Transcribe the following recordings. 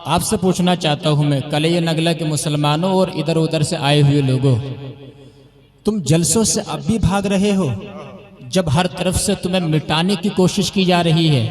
آپ سے پوچھنا چاہتا ہوں میں کلیہ نگلا کے مسلمانوں اور ادھر ادھر سے آئے ہوئے لوگوں، تم جلسوں سے اب بھی بھاگ رہے ہو جب ہر طرف سے تمہیں مٹانے کی کوشش کی جا رہی ہے،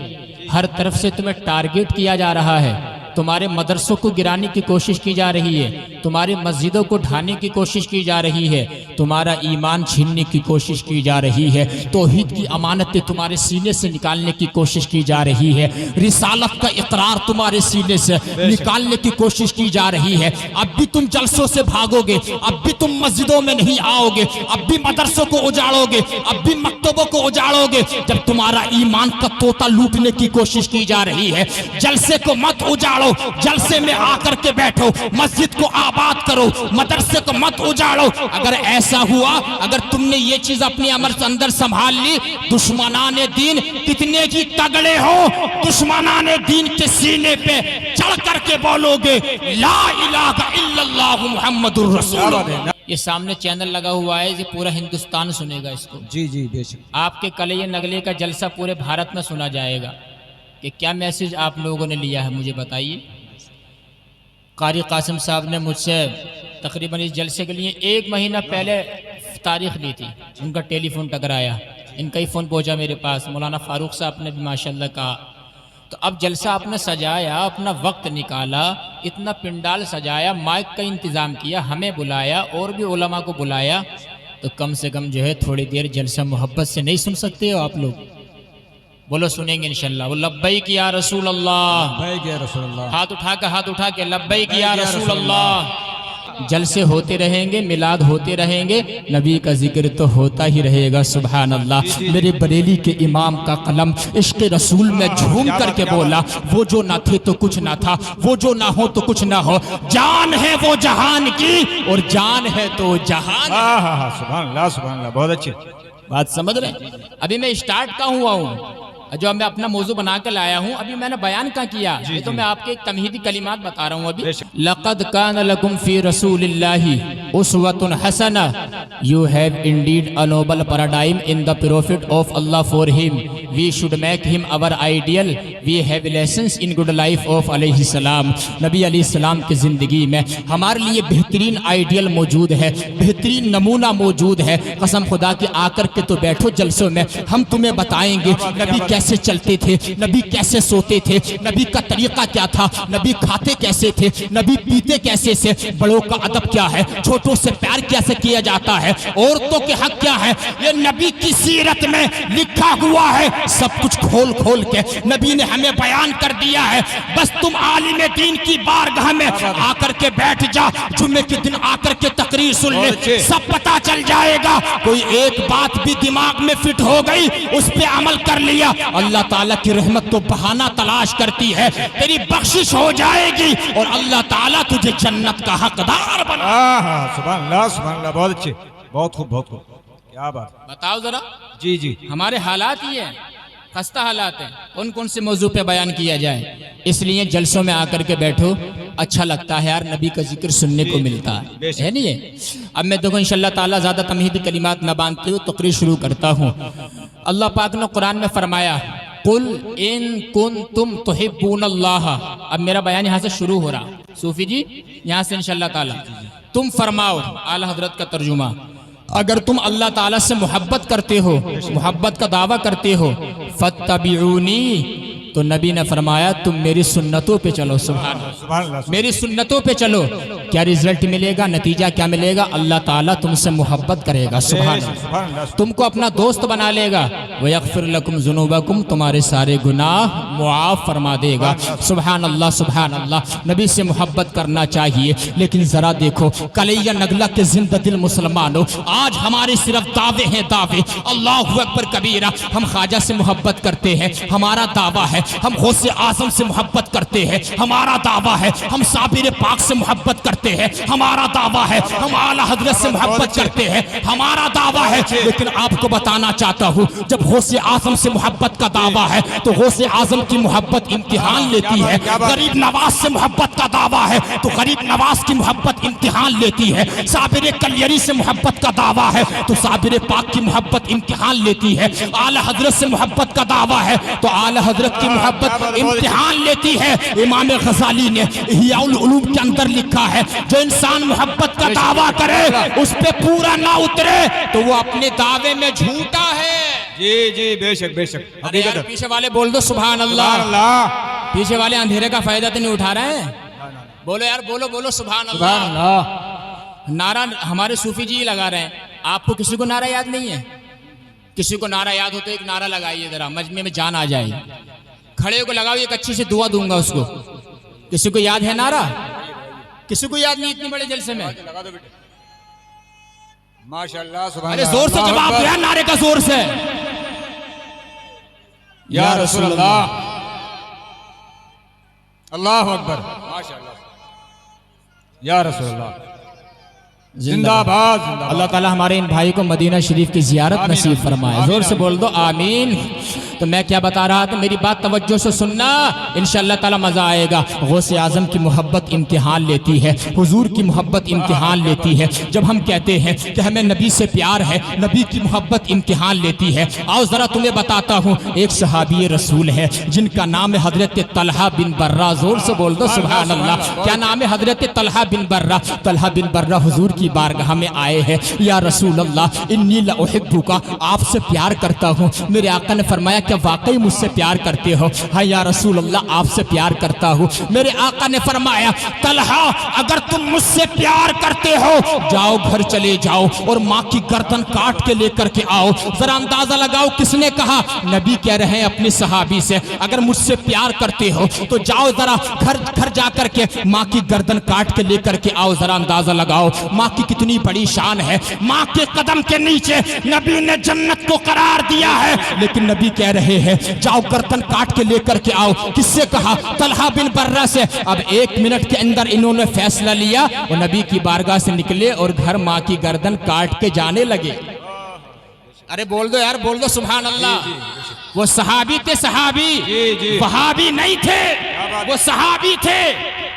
ہر طرف سے تمہیں ٹارگیٹ کیا جا رہا ہے، تمہارے مدرسوں کو گرانے کی کوشش کی جا رہی ہے، تمہاری مسجدوں کو ڈھانے کی کوشش کی جا رہی ہے، تمہارا ایمان چھیننے کی کوشش کی جا رہی ہے، توحید کی امانتیں تمہارے سینے سے نکالنے کی کوشش کی جا رہی ہے، رسالت کا اقرار تمہارے سینے سے نکالنے کی کوشش کی جا رہی ہے۔ اب بھی تم جلسوں سے بھاگو گے، اب بھی تم مسجدوں میں نہیں آؤ گے، اب بھی مدرسوں کو اجاڑو گے، اب بھی مکتبوں کو اجاڑو گے جب تمہارا ایمان کا طوطا لوٹنے کی کوشش کی جا رہی ہے۔ جلسے کو مت اجاڑو، جلسے میں آ کر کے بیٹھو، مسجد کو آباد کرو، مدرسے کو مت اجاڑو۔ اگر ایسا ہوا، اگر تم نے یہ چیز اپنی اندر سنبھال لی، دشمنان دین کتنے کی تگڑے ہو، دشمنان دین کے سینے پہ چڑھ کر کے بولو گے لا الہ الا اللہ محمد الرسول اللہ۔ یہ سامنے چینل لگا ہوا ہے، یہ پورا ہندوستان سنے گا اس کو۔ جی جی بے شک۔ آپ کے کلیہ نگلے کا جلسہ پورے بھارت میں سنا جائے گا کہ کیا میسج آپ لوگوں نے لیا ہے، مجھے بتائیے۔ قاری قاسم صاحب نے مجھ سے تقریباً اس جلسے کے لیے 1 مہینہ پہلے تاریخ لی تھی، ان کا ٹیلی فون ٹکرایا، ان کا ہی فون پہنچا میرے پاس، مولانا فاروق صاحب نے بھی ماشاءاللہ کہا۔ تو اب جلسہ آپ نے سجایا، اپنا وقت نکالا، اتنا پنڈال سجایا، مائک کا انتظام کیا، ہمیں بلایا اور بھی علماء کو بلایا، تو کم سے کم جو ہے تھوڑی دیر جلسہ محبت سے نہیں سن سکتے ہو آپ لوگ؟ بولو سنیں گے انشاءاللہ۔ وہ لبیک یا رسول اللہ، لبیک یا رسول اللہ، ہاتھ اٹھا کے لبیک یا رسول اللہ۔ جلسے ہوتے رہیں گے، میلاد ہوتے رہیں گے، نبی کا ذکر تو ہوتا ہی رہے گا۔ سبحان اللہ۔ میرے بریلی کے امام کا قلم عشق رسول میں جھوم کر کے بولا، وہ جو نہ تھے تو کچھ نہ تھا، وہ جو نہ ہو تو کچھ نہ ہو، جان ہے وہ جہان کی اور جان ہے تو جہان۔ سبحان اللہ سبحان اللہ، بہت اچھے بات سمجھ رہے ہیں؟ ابھی میں اسٹارٹ کا ہوا ہوں، جو میں اپنا موضوع بنا کے لایا ہوں، ابھی میں نے بیان کا کیا، یہ تو میں آپ کے ایک تمہیدی کلمات بتا رہا ہوں ابھی۔ لَقَدْ كَانَ لَكُمْ فِي رَسُولِ اللَّهِ أُسْوَةٌ حَسَنَةٌ You have indeed a noble paradigm in the prophet of Allah for him. We should make him our ideal. We have lessons in good life of علیہ السلام۔ نبی علیہ السلام کی زندگی میں ہمارے لیے بہترین آئیڈیل موجود ہے، بہترین نمونہ موجود ہے۔ قسم خدا کی آ کر کے تو بیٹھو جلسوں میں، ہم تمہیں بتائیں گے نبی کیسے چلتے تھے، نبی کیسے سوتے تھے، نبی کا طریقہ کیا تھا، نبی کھاتے کیسے تھے، نبی پیتے کیسے سے، بڑوں کا ادب کیا ہے، چھوٹوں سے پیار کیسے کیا جاتا ہے، عورتوں کے حق کیا ہے، یہ نبی کی سیرت میں لکھا ہوا ہے۔ سب کچھ کھول کھول کے نبی نے ہمیں بیان کر دیا ہے۔ بس تم عالم دین کی بارگاہ میں آ کر کے بیٹھ جا، جمعے کے دن آ کر کے تقریر سن لے، سب پتا چل جائے گا۔ کوئی ایک بات بھی دماغ میں فٹ ہو گئی، اس پہ عمل کر لیا، اللہ تعالیٰ کی رحمت تو بہانہ تلاش کرتی ہے، تیری بخشش ہو جائے گی اور اللہ تعالیٰ تجھے جنت کا حقدار بنا۔ سبحان اللہ، بہت اچھے، بہت خوب بہت خوب، کیا بات۔ بتاؤ ذرا، جی جی، ہمارے حالات یہ ہیں، خستہ حالات ہیں، کون سے موضوع پہ بیان کیا جائے؟ اس لیے جلسوں میں آ کر کے بیٹھو، اچھا لگتا ہے یار، نبی کا ذکر سننے کو ملتا ہے نہیں ہے؟ اب میں دیکھو انشاءاللہ تعالیٰ زیادہ تمہیدی کلمات نہ باندھتے ہوئے تقریر شروع کرتا ہوں۔ اللہ پاک نے قرآن میں فرمایا قُلْ إِن كُنْتُمْ تُحِبُّونَ اللَّهَ۔ اب میرا بیان یہاں سے شروع ہو رہا، صوفی جی یہاں سے انشاءاللہ تعالیٰ تم فرماؤ، اعلیٰ حضرت کا ترجمہ، اگر تم اللہ تعالیٰ سے محبت کرتے ہو، محبت کا دعویٰ کرتے ہو، فَاتَّبِعُونِي، تو نبی نے فرمایا تم میری سنتوں پہ چلو۔ سبحان اللہ، میری سنتوں پہ چلو۔ کیا رزلٹ ملے گا، نتیجہ کیا ملے گا؟ اللہ تعالیٰ تم سے محبت کرے گا۔ سبحان اللہ، تم کو اپنا دوست بنا لے گا، وَيَغْفِرْ لَكُمْ ذُنُوبَكُمْ، تمہارے سارے گناہ معاف فرما دے گا۔ سبحان اللہ سبحان اللہ، نبی سے محبت کرنا چاہیے۔ لیکن ذرا دیکھو کلیہ نگلا کے زندہ دل مسلمانوں، آج ہمارے صرف دعوے ہیں، دعوے، اللہ اکبر کبیرہ۔ ہم خواجہ سے محبت کرتے ہیں، ہمارا دعویٰ ہے، ہم غوث اعظم سے محبت کرتے ہیں، ہمارا دعویٰ ہے، ہم صابر پاک سے محبت کرتے کرتے ہیں, ہمارا دعویٰ ہے ہم اعلیٰ حضرت سے محبت کرتے ہیں, ہمارا دعویٰ ہے. لیکن آپ کو بتانا چاہتا ہوں جب غوث اعظم سے محبت کا دعویٰ ہے تو غوث اعظم کی محبت امتحان لیتی ہے. غریب نواز سے محبت کا دعویٰ ہے تو غریب نواز کی محبت امتحان لیتی ہے. صابر کلیری سے محبت کا دعویٰ ہے تو صابر پاک کی محبت امتحان لیتی ہے. اعلیٰ حضرت سے محبت کا دعویٰ ہے تو اعلیٰ حضرت کی محبت امتحان لیتی ہے. امام غزالی نے احیاء العلوم کے اندر لکھا ہے جو انسان محبت کا دعویٰ کرے اس پہ پورا نہ اترے تو وہ اپنے دعوے میں جھوٹا ہے. جی جی بے شک بے شک. ارے یار پیچھے والے بول دو سبحان اللہ. پیچھے والے اندھیرے کا فائدہ تو نہیں اٹھا رہے ہیں؟ بولو یار بولو بولو سبحان اللہ. نعرہ ہمارے صوفی جی لگا رہے ہیں. آپ کو کسی کو نعرہ یاد نہیں ہے؟ کسی کو نعرہ یاد ہو تو ایک نعرہ لگائیے ذرا, مجمع میں جان آ جائے. کھڑے کو لگاؤ, ایک اچھی سی دعا دوں گا اس کو. کسی کو یاد ہے نعرہ؟ کسی کو یاد نہیں اتنے بڑے جلسے میں؟ ماشاءاللہ سبحان ارے اللہ. زور سے جواب دیا نعرے کا, زور سے. یا رسول اللہ, اللہ اکبر, ماشاءاللہ یا رسول اللہ. زندہ باد. اللہ تعالیٰ ہمارے ان بھائی کو مدینہ شریف کی زیارت نصیب فرمائے. زور سے بول دو آمین. تو میں کیا بتا رہا تھا, میری بات توجہ سے سننا, انشاءاللہ تعالیٰ مزہ آئے گا. غوث اعظم کی محبت امتحان لیتی ہے, حضور کی محبت امتحان لیتی ہے. جب ہم کہتے ہیں کہ ہمیں نبی سے پیار ہے, نبی کی محبت امتحان لیتی ہے. آؤ ذرا تمہیں بتاتا ہوں, ایک صحابی رسول ہے جن کا نام ہے حضرت طلحہ بن برہ. زور سے بول دو سبحان اللہ. کیا نام ہے؟ حضرت طلحہ بن برہ. طلحہ بن برہ حضور کی بارگاہ میں آئے ہیں. یا رسول اللہ انی لأحبک, آپ سے پیار کرتا ہوں. میرے آقا نے فرمایا کہ واقعی مجھ سے پیار کرتے ہو؟ ہاں یا رسول اللہ آپ سے پیار کرتا ہوں. میرے آقا نے فرمایا طلحہ اگر تم مجھ سے پیار کرتے ہو جاؤ گھر چلے جاؤ اور ماں کی گردن کاٹ کے لے کر کے آؤ. ذرا اندازہ لگاؤ کس نے کہا؟ نبی کہہ رہے ہیں اپنے صحابی سے اگر مجھ سے پیار کرتے ہو تو جاؤ ذرا گھر جا کر کے ماں کی گردن کاٹ کے لے کر کے آؤ. ذرا اندازہ لگاؤ ماں کی کتنی بڑی شان ہے. ماں کے قدم کے نیچے نبی نے جنت کو قرار دیا ہے, لیکن نبی کہہ رہے ہیں جاؤ گردن کاٹ کے لے کر کے آؤ. کس سے کہا؟ طلحہ بن برہ سے. اب 1 منٹ کے اندر انہوں نے فیصلہ لیا اور نبی کی بارگاہ سے نکلے اور گھر ماں کی گردن کاٹ کے جانے لگے. ارے بول دو یار, بول دو سبحان اللہ. وہ صحابی تھے, صحابی, وہابی نہیں تھے, وہ صحابی تھے.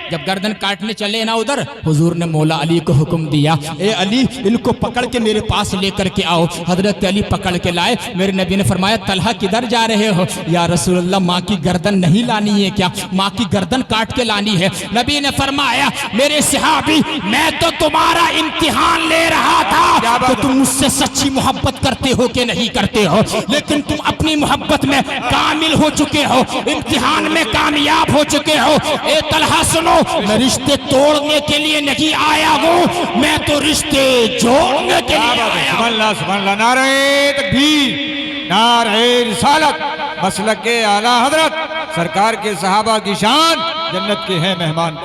جب گردن کاٹنے چلے نا ادھر, حضور نے مولا علی کو حکم دیا اے علی ان کو پکڑ کے میرے پاس لے کر کے آؤ. حضرت علی پکڑ کے لائے. میرے نبی نے فرمایا طلحہ کدھر جا رہے ہو؟ یا رسول اللہ ماں کی گردن نہیں لانی ہے کیا؟ ماں کی گردن کاٹ کے لانی ہے. نبی نے فرمایا میرے صحابی میں تو تمہارا امتحان لے رہا تھا کہ تم مجھ سے سچی محبت کرتے ہو کہ نہیں کرتے ہو, لیکن تم اپنی محبت میں کامل ہو چکے ہو, امتحان میں کامیاب ہو چکے ہو. اے طلحہ سنو, میں رشتے توڑنے کے لیے نہیں آیا ہوں, میں تو رشتے جوڑنے کے لیے آیا ہوں. سبحان اللہ سبحان اللہ. نعرہ تکبیر, نعرہ رسالت, مسلک اعلیٰ حضرت سرکار کے صحابہ کی شان, جنت کے ہیں مہمان.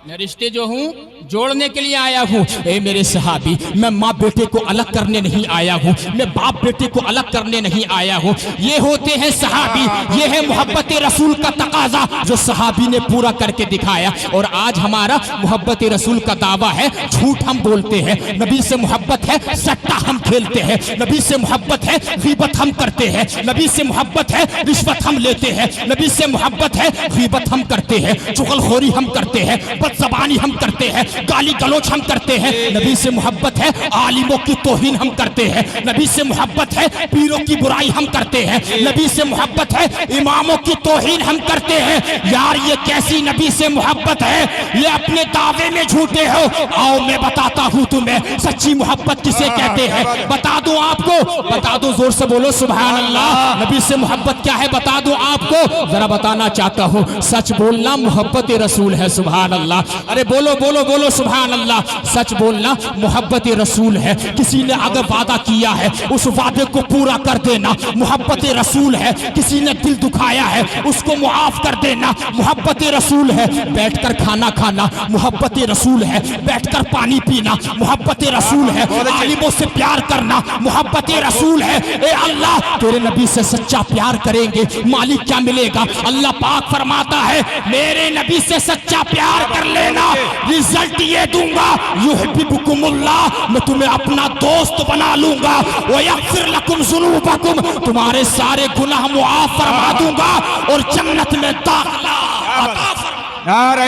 میں رشتے جو ہوں جوڑنے کے لیے آیا ہوں. اے میرے صحابی میں ماں بیٹے کو الگ کرنے نہیں آیا ہوں, میں باپ بیٹے کو الگ کرنے نہیں آیا ہوں. یہ ہوتے ہیں صحابی, یہ ہے محبت رسول کا تقاضا جو صحابی نے پورا کر کے دکھایا. اور آج ہمارا محبت رسول کا دعویٰ ہے, جھوٹ ہم بولتے ہیں. نبی سے محبت ہے, سٹا ہم کھیلتے ہیں. نبی سے محبت ہے, غیبت ہم کرتے ہیں. نبی سے محبت ہے, رشوت ہم لیتے ہیں. نبی سے محبت ہے, غیبت ہم کرتے ہیں, چغلخوری ہم کرتے ہیں, زبانی ہم کرتے ہیں, گالی گلوچ ہم کرتے ہیں. نبی سے محبت ہے, عالموں کی توہین ہم کرتے ہیں. نبی سے محبت ہے, پیروں کی برائی ہم کرتے ہیں. نبی سے محبت ہے, اماموں کی توہین ہم کرتے ہیں. یار یہ کیسی نبی سے محبت ہے؟ یہ اپنے دعوے میں جھوٹے ہو. آؤ میں بتاتا ہوں تمہیں سچی محبت کسے کہتے ہیں, بتا دوں آپ کو, بتا دوں, زور سے بولو سبحان اللہ. نبی سے محبت کیا ہے بتا دوں آپ کو, ذرا بتانا چاہتا ہوں. سچ بولنا محبت رسول ہے. سبحان اللہ. ارے بولو بولو بولو سبحان اللہ. سچ بولنا محبت رسول ہے. کسی نے اگر وعدہ کیا ہے اس وعدے کو پورا کر دینا محبت رسول ہے. کسی نے دل دکھایا ہے اس کو معاف کر دینا محبت رسول ہے. بیٹھ کر کھانا کھانا محبت رسول ہے. بیٹھ کر پانی پینا محبت رسول ہے. عالموں سے پیار کرنا محبت رسول ہے. اے اللہ تیرے نبی سے سچا پیار کریں گے مالک کیا ملے گا؟ اللہ پاک فرماتا ہے میرے نبی سے سچا پیار کر لینا, رزلٹ دیے دوں گا یحببکم اللہ میں تمہیں اپنا دوست بنا لوں گا ویغفر لکم ذنوبکم تمہارے سارے گناہ معاف فرما دوں گا اور جنت میں داخلہ عطا فرما نعرہ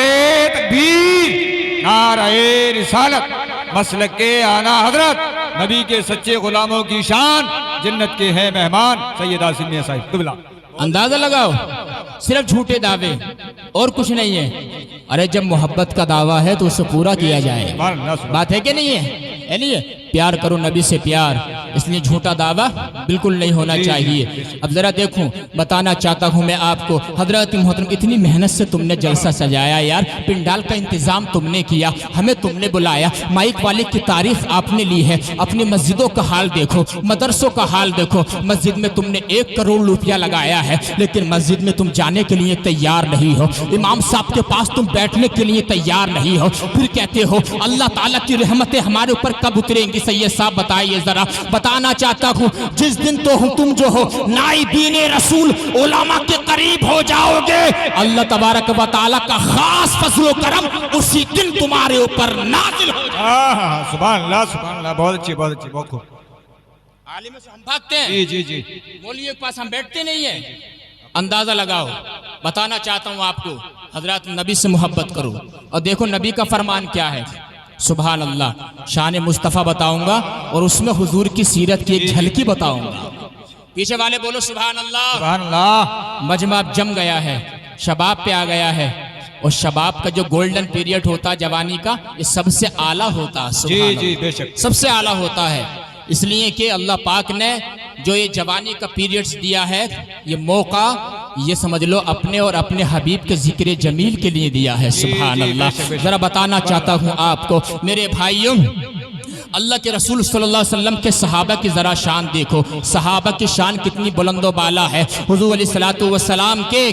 تکبیر، نعرہ رسالت، مسلک کے اعلیٰ حضرت، نبی کے سچے غلاموں کی شان، جنت کے ہیں مہمان سیدہ سمیہ صاحب قبلہ۔ اندازہ لگاؤ صرف جھوٹے دعوے اور کچھ نہیں ہے۔ ارے جب محبت کا دعویٰ ہے تو اسے پورا کیا جائے، بات ہے کہ نہیں ہے؟ نہیں ہے؟ پیار کرو نبی سے پیار، اس لیے جھوٹا دعویٰ بالکل نہیں ہونا چاہیے۔ اب ذرا دیکھوں، بتانا چاہتا ہوں میں آپ کو، حضرت محترم اتنی محنت سے تم نے جلسہ سجایا یار، پنڈال کا انتظام تم نے کیا، ہمیں تم نے بلایا، مائک والے کی تعریف آپ نے لی ہے، اپنی مسجدوں کا حال دیکھو، مدرسوں کا حال دیکھو، مسجد میں تم نے 1 کروڑ روپیہ لگایا ہے لیکن مسجد میں تم جانے کے لیے تیار نہیں ہو، امام صاحب کے پاس تم بیٹھنے کے لیے تیار نہیں ہو، پھر کہتے ہو اللہ تعالیٰ کی رحمتیں ہمارے اوپر کب اتریں گی؟ سید صاحب بتائیے ذرا، بتانا چاہتا ہوں جس دن تو تم جو ہو نائبین رسول علماء کے قریب ہو جاؤ گے، اللہ تبارک و تعالیٰ کا خاص فضل و کرم اسی دن تمہارے اوپر نازل ہو جائے۔ سبحان اللہ سبحان اللہ، بہت اچھی بہت اچھی، بہت خوب۔ عالم سے ہم بھاگتے ہیں، جی جی جی، مولوی کے پاس ہم بیٹھتے نہیں ہیں۔ اندازہ لگاؤ، بتانا چاہتا ہوں آپ کو، حضرات نبی سے محبت کرو اور دیکھو نبی کا فرمان کیا ہے۔ سبحان اللہ، شان مصطفیٰ بتاؤں گا اور اس میں حضور کی سیرت کی ایک جھلکی بتاؤں گا۔ پیچھے والے بولو سبحان اللہ۔ سبحان اللہ۔ مجمع جم گیا ہے، شباب پہ آ گیا ہے، اور شباب کا جو گولڈن پیریڈ ہوتا ہے جوانی کا، یہ سب سے اعلیٰ ہوتا ہے۔ سبحان جی جی اللہ، بے شک، سب سے اعلیٰ ہوتا ہے، اس لیے کہ اللہ پاک نے جو یہ جوانی کا پیریڈز دیا ہے، یہ موقع یہ سمجھ لو اپنے اور اپنے حبیب کے ذکر جمیل کے لیے دیا ہے۔ سبحان اللہ۔ ذرا بتانا چاہتا ہوں آپ کو میرے بھائیوں، اللہ کے رسول صلی اللہ علیہ وسلم کے صحابہ کی ذرا شان دیکھو، صحابہ کی شان کتنی بلند و بالا ہے۔ حضور علیہ الصلوۃ والسلام کے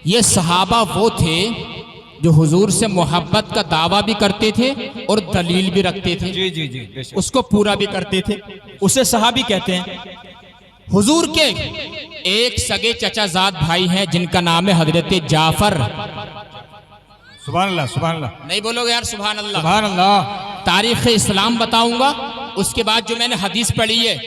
یہ صحابہ وہ تھے جو حضور سے محبت کا دعویٰ بھی کرتے تھے اور دلیل بھی رکھتے تھے، جی جی جی بے شک، اس کو پورا بھی کرتے تھے، اسے صحابی کہتے ہیں۔ حضور کے ایک سگے چچا زاد بھائی ہیں جن کا نام ہے حضرت جعفر۔ سبحان اللہ سبحان اللہ نہیں بولو گے یار سبحان اللہ؟ سبحان اللہ۔ تاریخ اسلام بتاؤں گا، اس کے بعد جو میں نے حدیث پڑھی ہے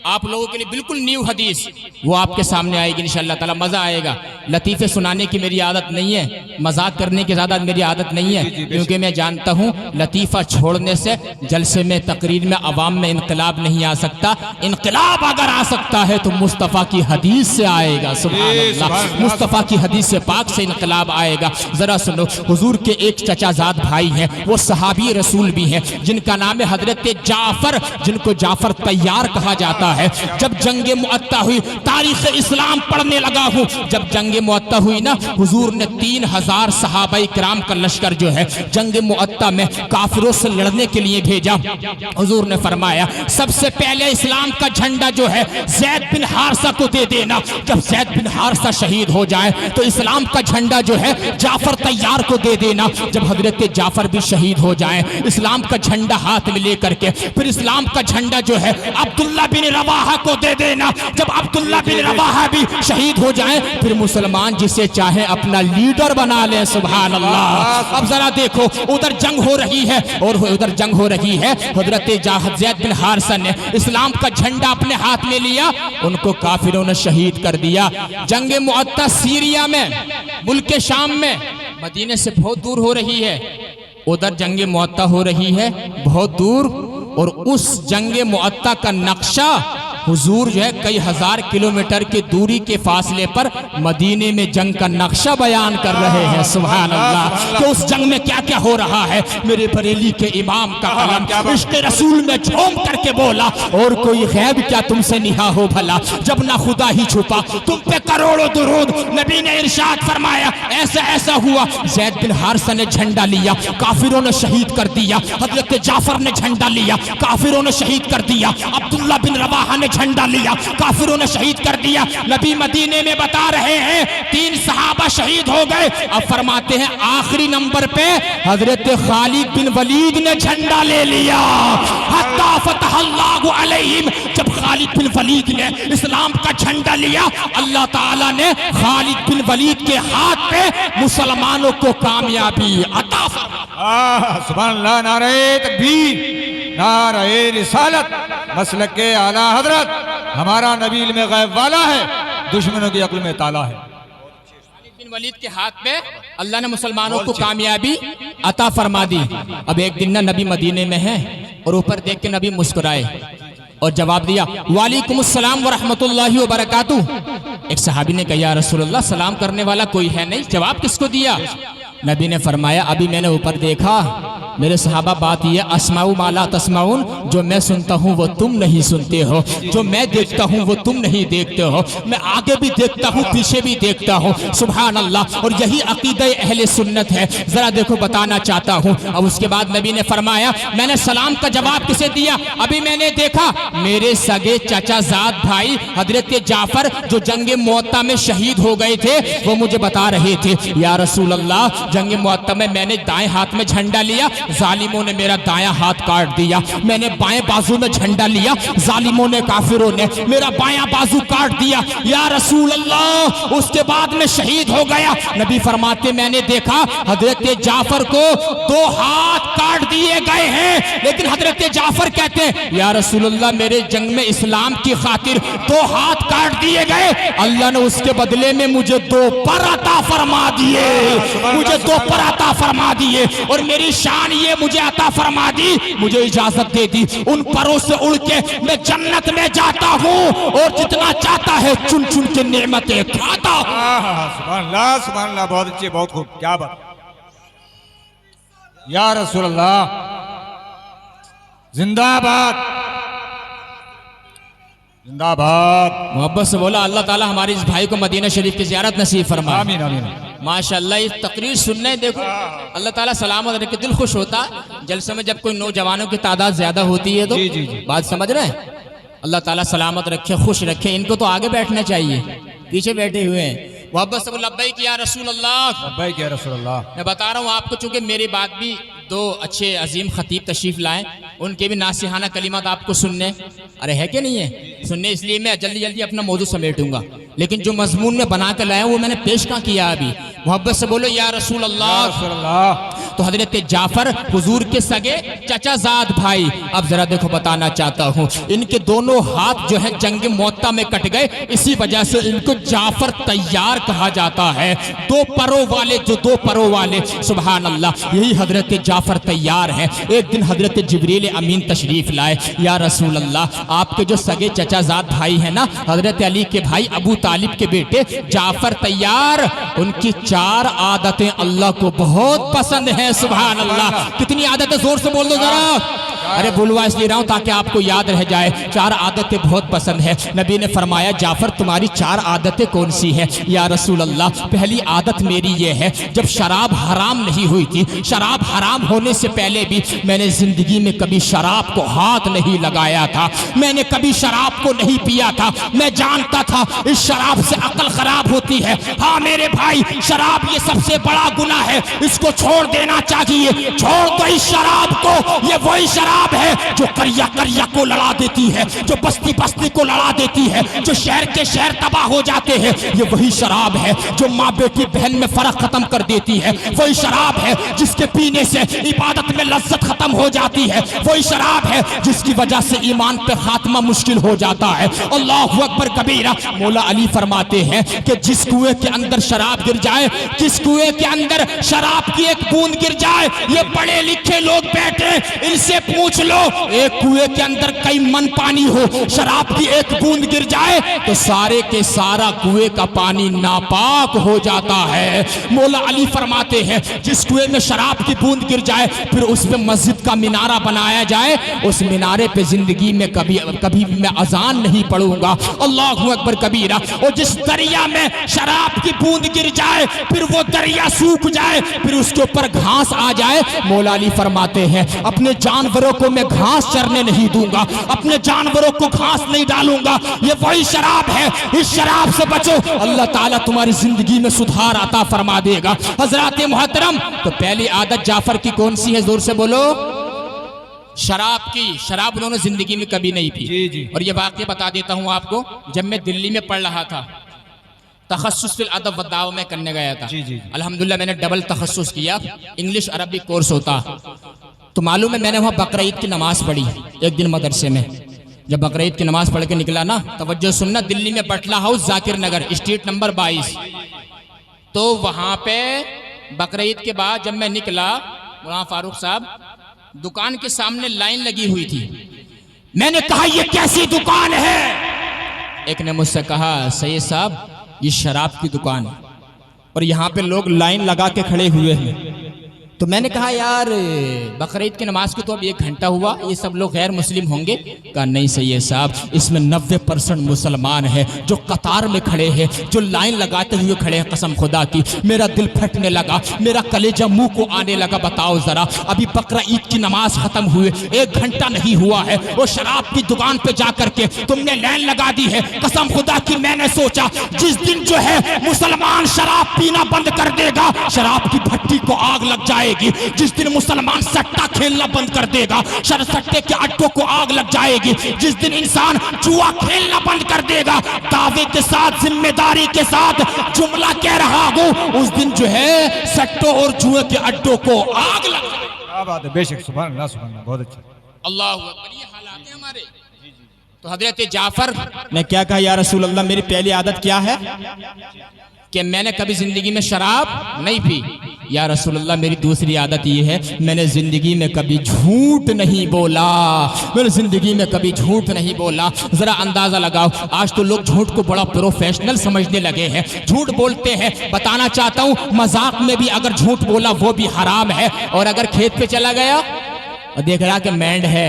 آپ لوگوں کے لیے بالکل نیو حدیث، وہ آپ کے سامنے آئے گی انشاءاللہ تعالی، مزہ آئے گا۔ لطیفے سنانے کی میری عادت نہیں ہے، مذاق کرنے کی زیادہ میری عادت نہیں ہے، کیونکہ میں جانتا ہوں لطیفہ چھوڑنے سے جلسے میں تقریر میں عوام میں انقلاب نہیں آ سکتا، انقلاب اگر آ سکتا ہے تو مصطفیٰ کی حدیث سے آئے گا۔ سبحان اللہ، مصطفیٰ کی حدیث پاک سے انقلاب آئے گا۔ ذرا سنو، حضور کے ایک چچا زاد بھائی ہیں، وہ صحابی رسول بھی ہیں، جن کا نام ہے حضرت جعفر، جن کو جعفر طیار کہا جاتا ہے۔ جب جنگ مؤتہ ہوئی، تاریخ اسلام پڑھنے لگا ہوں، جب جنگ مؤتہ ہوئی نا، حضور نے 3000 صحابہ کرام کا لشکر جو ہے جنگ مؤتہ میں کافروں سے لڑنے کے لیے بھیجا۔ حضور نے فرمایا سب سے پہلے اسلام کا جھنڈا جو ہے زید بن حارثہ کو دے دینا، جب زید بن حارثہ شہید ہو جائے تو اسلام کا جھنڈا جو ہے جعفر طیار کو دے دینا، جب حضرت جعفر بھی شہید ہو جائے اسلام کا جھنڈا ہاتھ میں لے کر کے پھر اسلام کا جھنڈا جو ہے عبداللہ بن رواحہ کو دے دینا، جب عبداللہ بن رواحہ بھی شہید ہو جائیں پھر مسلمان جسے چاہے اپنا لیڈر بنا لے۔ سبحان اللہ۔ اب ذرا دیکھو، ادھر جنگ ہو رہی ہے اور ادھر جنگ ہو رہی ہے، حضرت زید بن حارثہ نے اسلام کا جھنڈا اپنے ہاتھ میں لیا، ان کو کافروں نے شہید کر دیا۔ جنگ مؤتہ سیریا میں، ملک شام میں، مدینے سے بہت دور ہو رہی ہے، ادھر جنگ مؤتہ ہو رہی ہے بہت دور، اور اس جنگ مؤتہ کا نقشہ حضور جو ہے کئی ہزار کلومیٹر کی دوری کے فاصلے پر مدینے میں جنگ کا نقشہ بیان کر رہے ہیں۔ سبحان اللہ، کہ اس جنگ میں کیا کیا ہو رہا ہے۔ میرے بریلی کے امام کا قلم عشق رسول میں جھوم کر کے بولا، اور کوئی غیب کیا تم سے نہا ہو بھلا، جب نہ خدا ہی چھپا تم پہ کروڑوں درود۔ نبی نے ارشاد فرمایا ایسا ایسا ہوا، زید بن حارثہ نے جھنڈا لیا، کافروں نے شہید کر دیا، حضرت جعفر نے جھنڈا لیا، کافروں نے شہید کر دیا، عبداللہ بن رواحہ نے جھنڈا لیا، کافروں نے شہید کر دیا۔ نبی مدینے میں بتا رہے ہیں 3 صحابہ شہید ہو گئے، اب فرماتے ہیں آخری نمبر پہ حضرت خالد بن ولید نے جھنڈا لے لیا، حتی فتح اللہ علیہم۔ جب خالد بن ولید نے اسلام کا جھنڈا لیا، اللہ تعالیٰ نے خالد بن ولید کے ہاتھ پہ مسلمانوں کو کامیابی عطا فرما۔ سبحان اللہ، نعرہ تکبیر، نعرہ رسالت، مسلک اعلیٰ حضرت۔ ہمارا نبی علم غیب والا ہے، دشمنوں کی عقل میں تالا ہے۔ خالد بن ولید کے ہاتھ پہ اللہ نے مسلمانوں کو کامیابی عطا فرما دی۔ اب ایک دن نبی مدینے میں ہے اور اوپر دیکھ کے نبی مسکرائے اور جواب دیا وعلیکم السلام ورحمت اللہ وبرکاتہ۔ ایک صحابی نے کہا یا رسول اللہ سلام کرنے والا کوئی ہے نہیں، جواب کس کو دیا؟ نبی نے فرمایا ابھی میں نے اوپر دیکھا میرے صحابہ بات یہ اسمعوا ما لا تسمعون، جو میں سنتا ہوں وہ تم نہیں سنتے ہو، جو میں دیکھتا ہوں وہ تم نہیں دیکھتے ہو، میں آگے بھی دیکھتا ہوں پیچھے بھی دیکھتا ہوں۔ سبحان اللہ، اور یہی عقیدہ اہل سنت ہے۔ ذرا دیکھو بتانا چاہتا ہوں۔ اب اس کے بعد نبی نے فرمایا میں نے سلام کا جواب کسے دیا؟ ابھی میں نے دیکھا میرے سگے چچا زاد بھائی حضرت جعفر جو جنگ معطا میں شہید ہو گئے تھے، وہ مجھے بتا رہے تھے یا رسول اللہ جنگ معطا میں نے دائیں ہاتھ میں جھنڈا لیا، ظالموں نے میرا دایاں ہاتھ کاٹ دیا، میں نے بائیں بازو میں جھنڈا لیا، ظالموں نے کافروں نے میرا بایاں بازو کاٹ دیا یا رسول اللہ، اس کے بعد میں شہید ہو گیا۔ نبی فرماتے میں نے دیکھا حضرت جعفر کو 2 ہاتھ کاٹ دیے گئے ہیں، لیکن حضرت جعفر کہتے ہیں یا رسول اللہ میرے جنگ میں اسلام کی خاطر 2 ہاتھ کاٹ دیے گئے، اللہ نے اس کے بدلے میں مجھے 2 پر عطا فرما دیے، مجھے 2 پر عطا فرما دیے، اور میری شان یہ مجھے عطا فرما دی، مجھے اجازت دے دی ان پروں سے اڑ کے میں جنت میں جاتا ہوں اور جتنا چاہتا ہے چن چن کے نعمتیں کھاتا ہوں۔ سبحان اللہ، سبحان اللہ، بہت اچھے، بہت خوب، کیا بات یا رسول اللہ، زندہ باد، زندہ باد۔ محبت سے بولا اللہ تعالیٰ ہمارے اس بھائی کو مدینہ شریف کی زیارت نصیب فرمائے۔ آمین آمین۔ ماشاءاللہ اس تقریر سننے دیکھو اللہ تعالیٰ سلامت رکھے، دل خوش ہوتا جلسے میں جب کوئی نوجوانوں کی تعداد زیادہ ہوتی ہے تو بات سمجھ رہے ہیں؟ اللہ تعالیٰ سلامت رکھے، خوش رکھے، ان کو تو آگے بیٹھنا چاہیے، پیچھے بیٹھے ہوئے ہیں۔ محبت سے بولا لبیک یا رسول اللہ، لبیک یا رسول اللہ۔ میں بتا رہا ہوں آپ کو، چونکہ میری بات بھی 2 اچھے عظیم خطیب تشریف لائیں، ان کے بھی ناصحانہ کلمات آپ کو سننے، ارے ہے کہ نہیں ہے سننے، اس لیے میں جلدی جلدی اپنا موضوع سمیٹوں گا، لیکن جو مضمون میں بنا کے لایا وہ میں نے پیش کہاں کیا ابھی؟ محبت سے بولو یا رسول اللہ۔ تو حضرت جعفر حضور کے سگے چچا زاد بھائی، اب ذرا دیکھو بتانا چاہتا ہوں، ان کے دونوں ہاتھ جو ہے جنگ معطا میں کٹ گئے، اسی وجہ سے ان کو جعفر تیار کہا جاتا ہے، 2 پروں والے، جو 2 پروں والے، سبحان اللہ، یہی حضرت جعفر تیار ہے۔ ایک دن حضرت جبریل امین تشریف لائے، یا رسول اللہ آپ کے جو سگے چچا زاد بھائی ہیں نا، حضرت علی کے بھائی ابو طالب کے بیٹے جعفر تیار، ان کی 4 عادتیں اللہ کو بہت پسند ہیں، سبحان اللہ۔ کتنی عادتیں زور سے بول دو ذرا، ارے بلوا اس لیے رہا ہوں تاکہ آپ کو یاد رہ جائے۔ 4 عادتیں بہت پسند ہے۔ نبی نے فرمایا جعفر تمہاری 4 عادتیں کون سی ہیں؟ یا رسول اللہ پہلی عادت میری یہ ہے، جب شراب حرام نہیں ہوئی تھی، شراب حرام ہونے سے پہلے بھی میں نے زندگی میں کبھی شراب کو ہاتھ نہیں لگایا تھا، میں نے کبھی شراب کو نہیں پیا تھا، میں جانتا تھا اس شراب سے عقل خراب ہوتی ہے۔ ہاں میرے بھائی، شراب یہ سب سے بڑا گناہ ہے، اس کو چھوڑ دینا چاہیے، چھوڑ دو اس شراب کو، یہ وہی شراب ہے جو قریہ قریہ کو لڑا دیتی ہے، جو بستی بستی کو لڑا دیتی ہے، جو شہر کے شہر تباہ ہو جاتے ہیں، یہ وہی شراب ہے جو ماں بیٹی بہن میں فرق ختم کر دیتی ہے، وہی شراب ہے جس کے پینے سے عبادت میں لذت ختم ہو جاتی ہے، وہی شراب ہے جس کی وجہ سے ایمان پہ خاتمہ مشکل ہو جاتا ہے۔ اللہ اکبر کبیرہ۔ مولا علی فرماتے ہیں کہ جس کنویں کے اندر شراب گر جائے، جس کنویں کے اندر شراب کی ایک بوند گر جائے، یہ پڑھے لکھے لوگ بیٹھے، ان سے پوچھ لو، ایک کنویں کے اندر کئی من پانی ہو، شراب کی ایک بوند گر جائے تو سارے کے سارا کنویں کا پانی ناپاک ہو جاتا ہے۔ مولا علی فرماتے ہیں جس کنویں میں شراب کی بوند گر جائے، پھر اس پہ مسجد کا مینارہ بنایا جائے، اس مینارے پہ زندگی میں کبھی بھی میں اذان نہیں پڑھوں گا۔ اللہ اکبر کبیرہ۔ اور جس دریا میں شراب کی بوند گر جائے، پھر وہ دریا سوکھ جائے، پھر اس کے اوپر گھاس آ جائے، مولا علی فرماتے ہیں اپنے جانوروں کو میں گھاس چرنے نہیں دوں گا، اپنے جانوروں کو گھاس نہیں ڈالوں گا، یہ وہی شراب ہے، اس شراب سے بچو، اللہ تعالیٰ تمہاری زندگی میں سدھار عطا فرما دے گا۔ حضرات محترم، تو پہلی عادت جعفر کی کون سی ہے؟ زور سے بولو۔ شراب کی، شراب انہوں نے زندگی میں کبھی نہیں پی۔ اور یہ واقعہ بتا دیتا ہوں آپ کو، جب میں دلی میں پڑھ رہا تھا تخصص فی الادب والدعوہ میں کرنے گیا تھا. جی جی. الحمدللہ میں نے ڈبل تخصص کیا، انگلش عربی کورس ہوتا. تو معلوم ہے میں نے وہاں بقرعید کی نماز پڑھی ایک دن مدرسے میں. جب بقرعید کی نماز پڑھ کے نکلا نا، توجہ سننا، دلی میں Batla house Zakir Nagar street number 22. تو وہاں پہ بقرعید کے بعد جب میں نکلا، مولانا فاروق صاحب دکان کے سامنے لائن لگی ہوئی تھی. میں نے کہا یہ کیسی دکان ہے؟ ایک نے مجھ سے کہا سید صاحب یہ شراب کی دکان ہے اور یہاں پہ لوگ لائن لگا کے کھڑے ہوئے ہیں. تو میں نے کہا یار بقرعید کی نماز کو تو اب 1 گھنٹہ ہوا، یہ سب لوگ غیر مسلم ہوں گے. کہا نہیں سید صاحب، اس میں 90% مسلمان ہیں جو قطار میں کھڑے ہیں، جو لائن لگاتے ہوئے کھڑے ہیں. قسم خدا کی میرا دل پھٹنے لگا، میرا کلیجہ منہ کو آنے لگا. بتاؤ ذرا، ابھی بقرعید کی نماز ختم ہوئے 1 گھنٹہ نہیں ہوا ہے، وہ شراب کی دکان پہ جا کر کے تم نے لائن لگا دی ہے. قسم خدا کی میں نے سوچا جس دن جو ہے مسلمان شراب پینا بند کر دے گا، شراب کی بھٹی کو آگ لگ جائے گی. جس دن مسلمان سٹا کھیلنا بند کر دے گا، سٹے کے اڈوں کو آگ لگ جائے گی. جس دن انسان جوا کھیلنا بند کر دے گا، دعوے کے ساتھ ذمہ داری کے ساتھ جملہ کہہ رہا ہوں، اس دن جو ہے سٹوں اور جوئے کے اڈوں کو آگ لگ جائے گی. کیا بات ہے، بے شک، سبحان اللہ سبحان اللہ، بہت اچھا. اللہ اکبر. یہ حالات ہیں ہمارے. تو حضرت جعفر نے کیا کہا، یا رسول اللہ میری پہلی عادت کیا ہے کہ میں نے کبھی زندگی میں شراب نہیں پی. یا رسول اللہ میری دوسری عادت یہ ہے میں نے زندگی میں کبھی جھوٹ نہیں بولا، میں نے زندگی میں کبھی جھوٹ نہیں بولا. ذرا اندازہ لگاؤ، آج تو لوگ جھوٹ کو بڑا پروفیشنل سمجھنے لگے ہیں، جھوٹ بولتے ہیں. بتانا چاہتا ہوں مذاق میں بھی اگر جھوٹ بولا وہ بھی حرام ہے. اور اگر کھیت پہ چلا گیا اور دیکھ رہا کہ مینڈ ہے،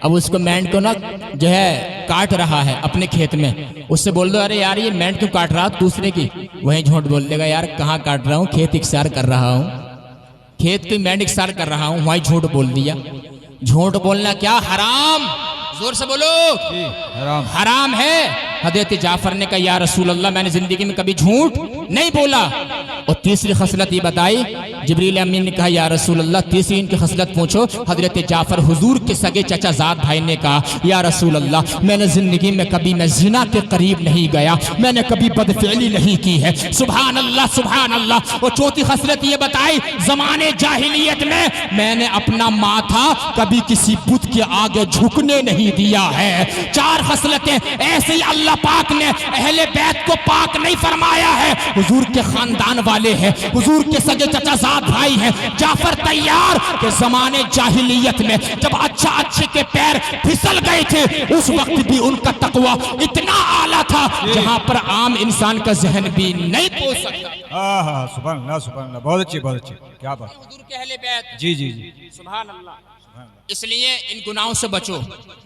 اب اس کو مینڈ کو نا جو ہے کاٹ رہا ہے اپنے کھیت میں، اس سے بول دو ارے یار یہ مینڈ کیوں کاٹ رہا دوسرے کی، وہیں جھوٹ بول دے گا یار کہاں کاٹ رہا ہوں، کھیت اکسار کر رہا ہوں، کھیت کی مینڈ اکسار کر رہا ہوں، وہیں جھوٹ بول دیا. جھوٹ بولنا کیا حرام؟ زور سے بولو حرام ہے. حضرت جعفر نے کہا یا رسول اللہ میں نے زندگی میں کبھی جھوٹ نہیں بولا. اور تیسری خصلت یہ بتائی، جبریل امین نے کہا یا رسول اللہ تیسری ان کی خصلت پوچھو. حضرت جعفر حضور کے سگے چچا زاد بھائی نے کہا یا رسول اللہ میں نے زندگی میں کبھی میں زنا کے قریب نہیں گیا، میں نے کبھی بدفعلی نہیں کی ہے. سبحان اللہ سبحان اللہ. اور چوتھی خصلت یہ بتائی، زمانے جاہلیت میں نے اپنا ماتھا کبھی کسی بت کے آگے جھکنے نہیں دیا ہے. 4 خصلتیں ایسے ہی اللہ پاک نے اہل بیت کو پاک نہیں فرمایا ہے. حضور کے خاندان والے ہیں، حضور کے سگے چچا زاد بھائی ہیں. جعفر تیار کہ زمانے جاہلیت میں جب اچھے کے پیر پھسل گئے تھے اس وقت بھی ان کا تقوی اتنا اعلیٰ تھا جہاں پر عام انسان کا ذہن بھی نہیں پہنچ سکتا. سبحان اللہ سبحان اللہ، بہت اچھی بہت اچھی. کیا بات. حضور کے اہل بیت. جی جی جی. سبحان اللہ. اس لیے ان گناہوں سے بچو.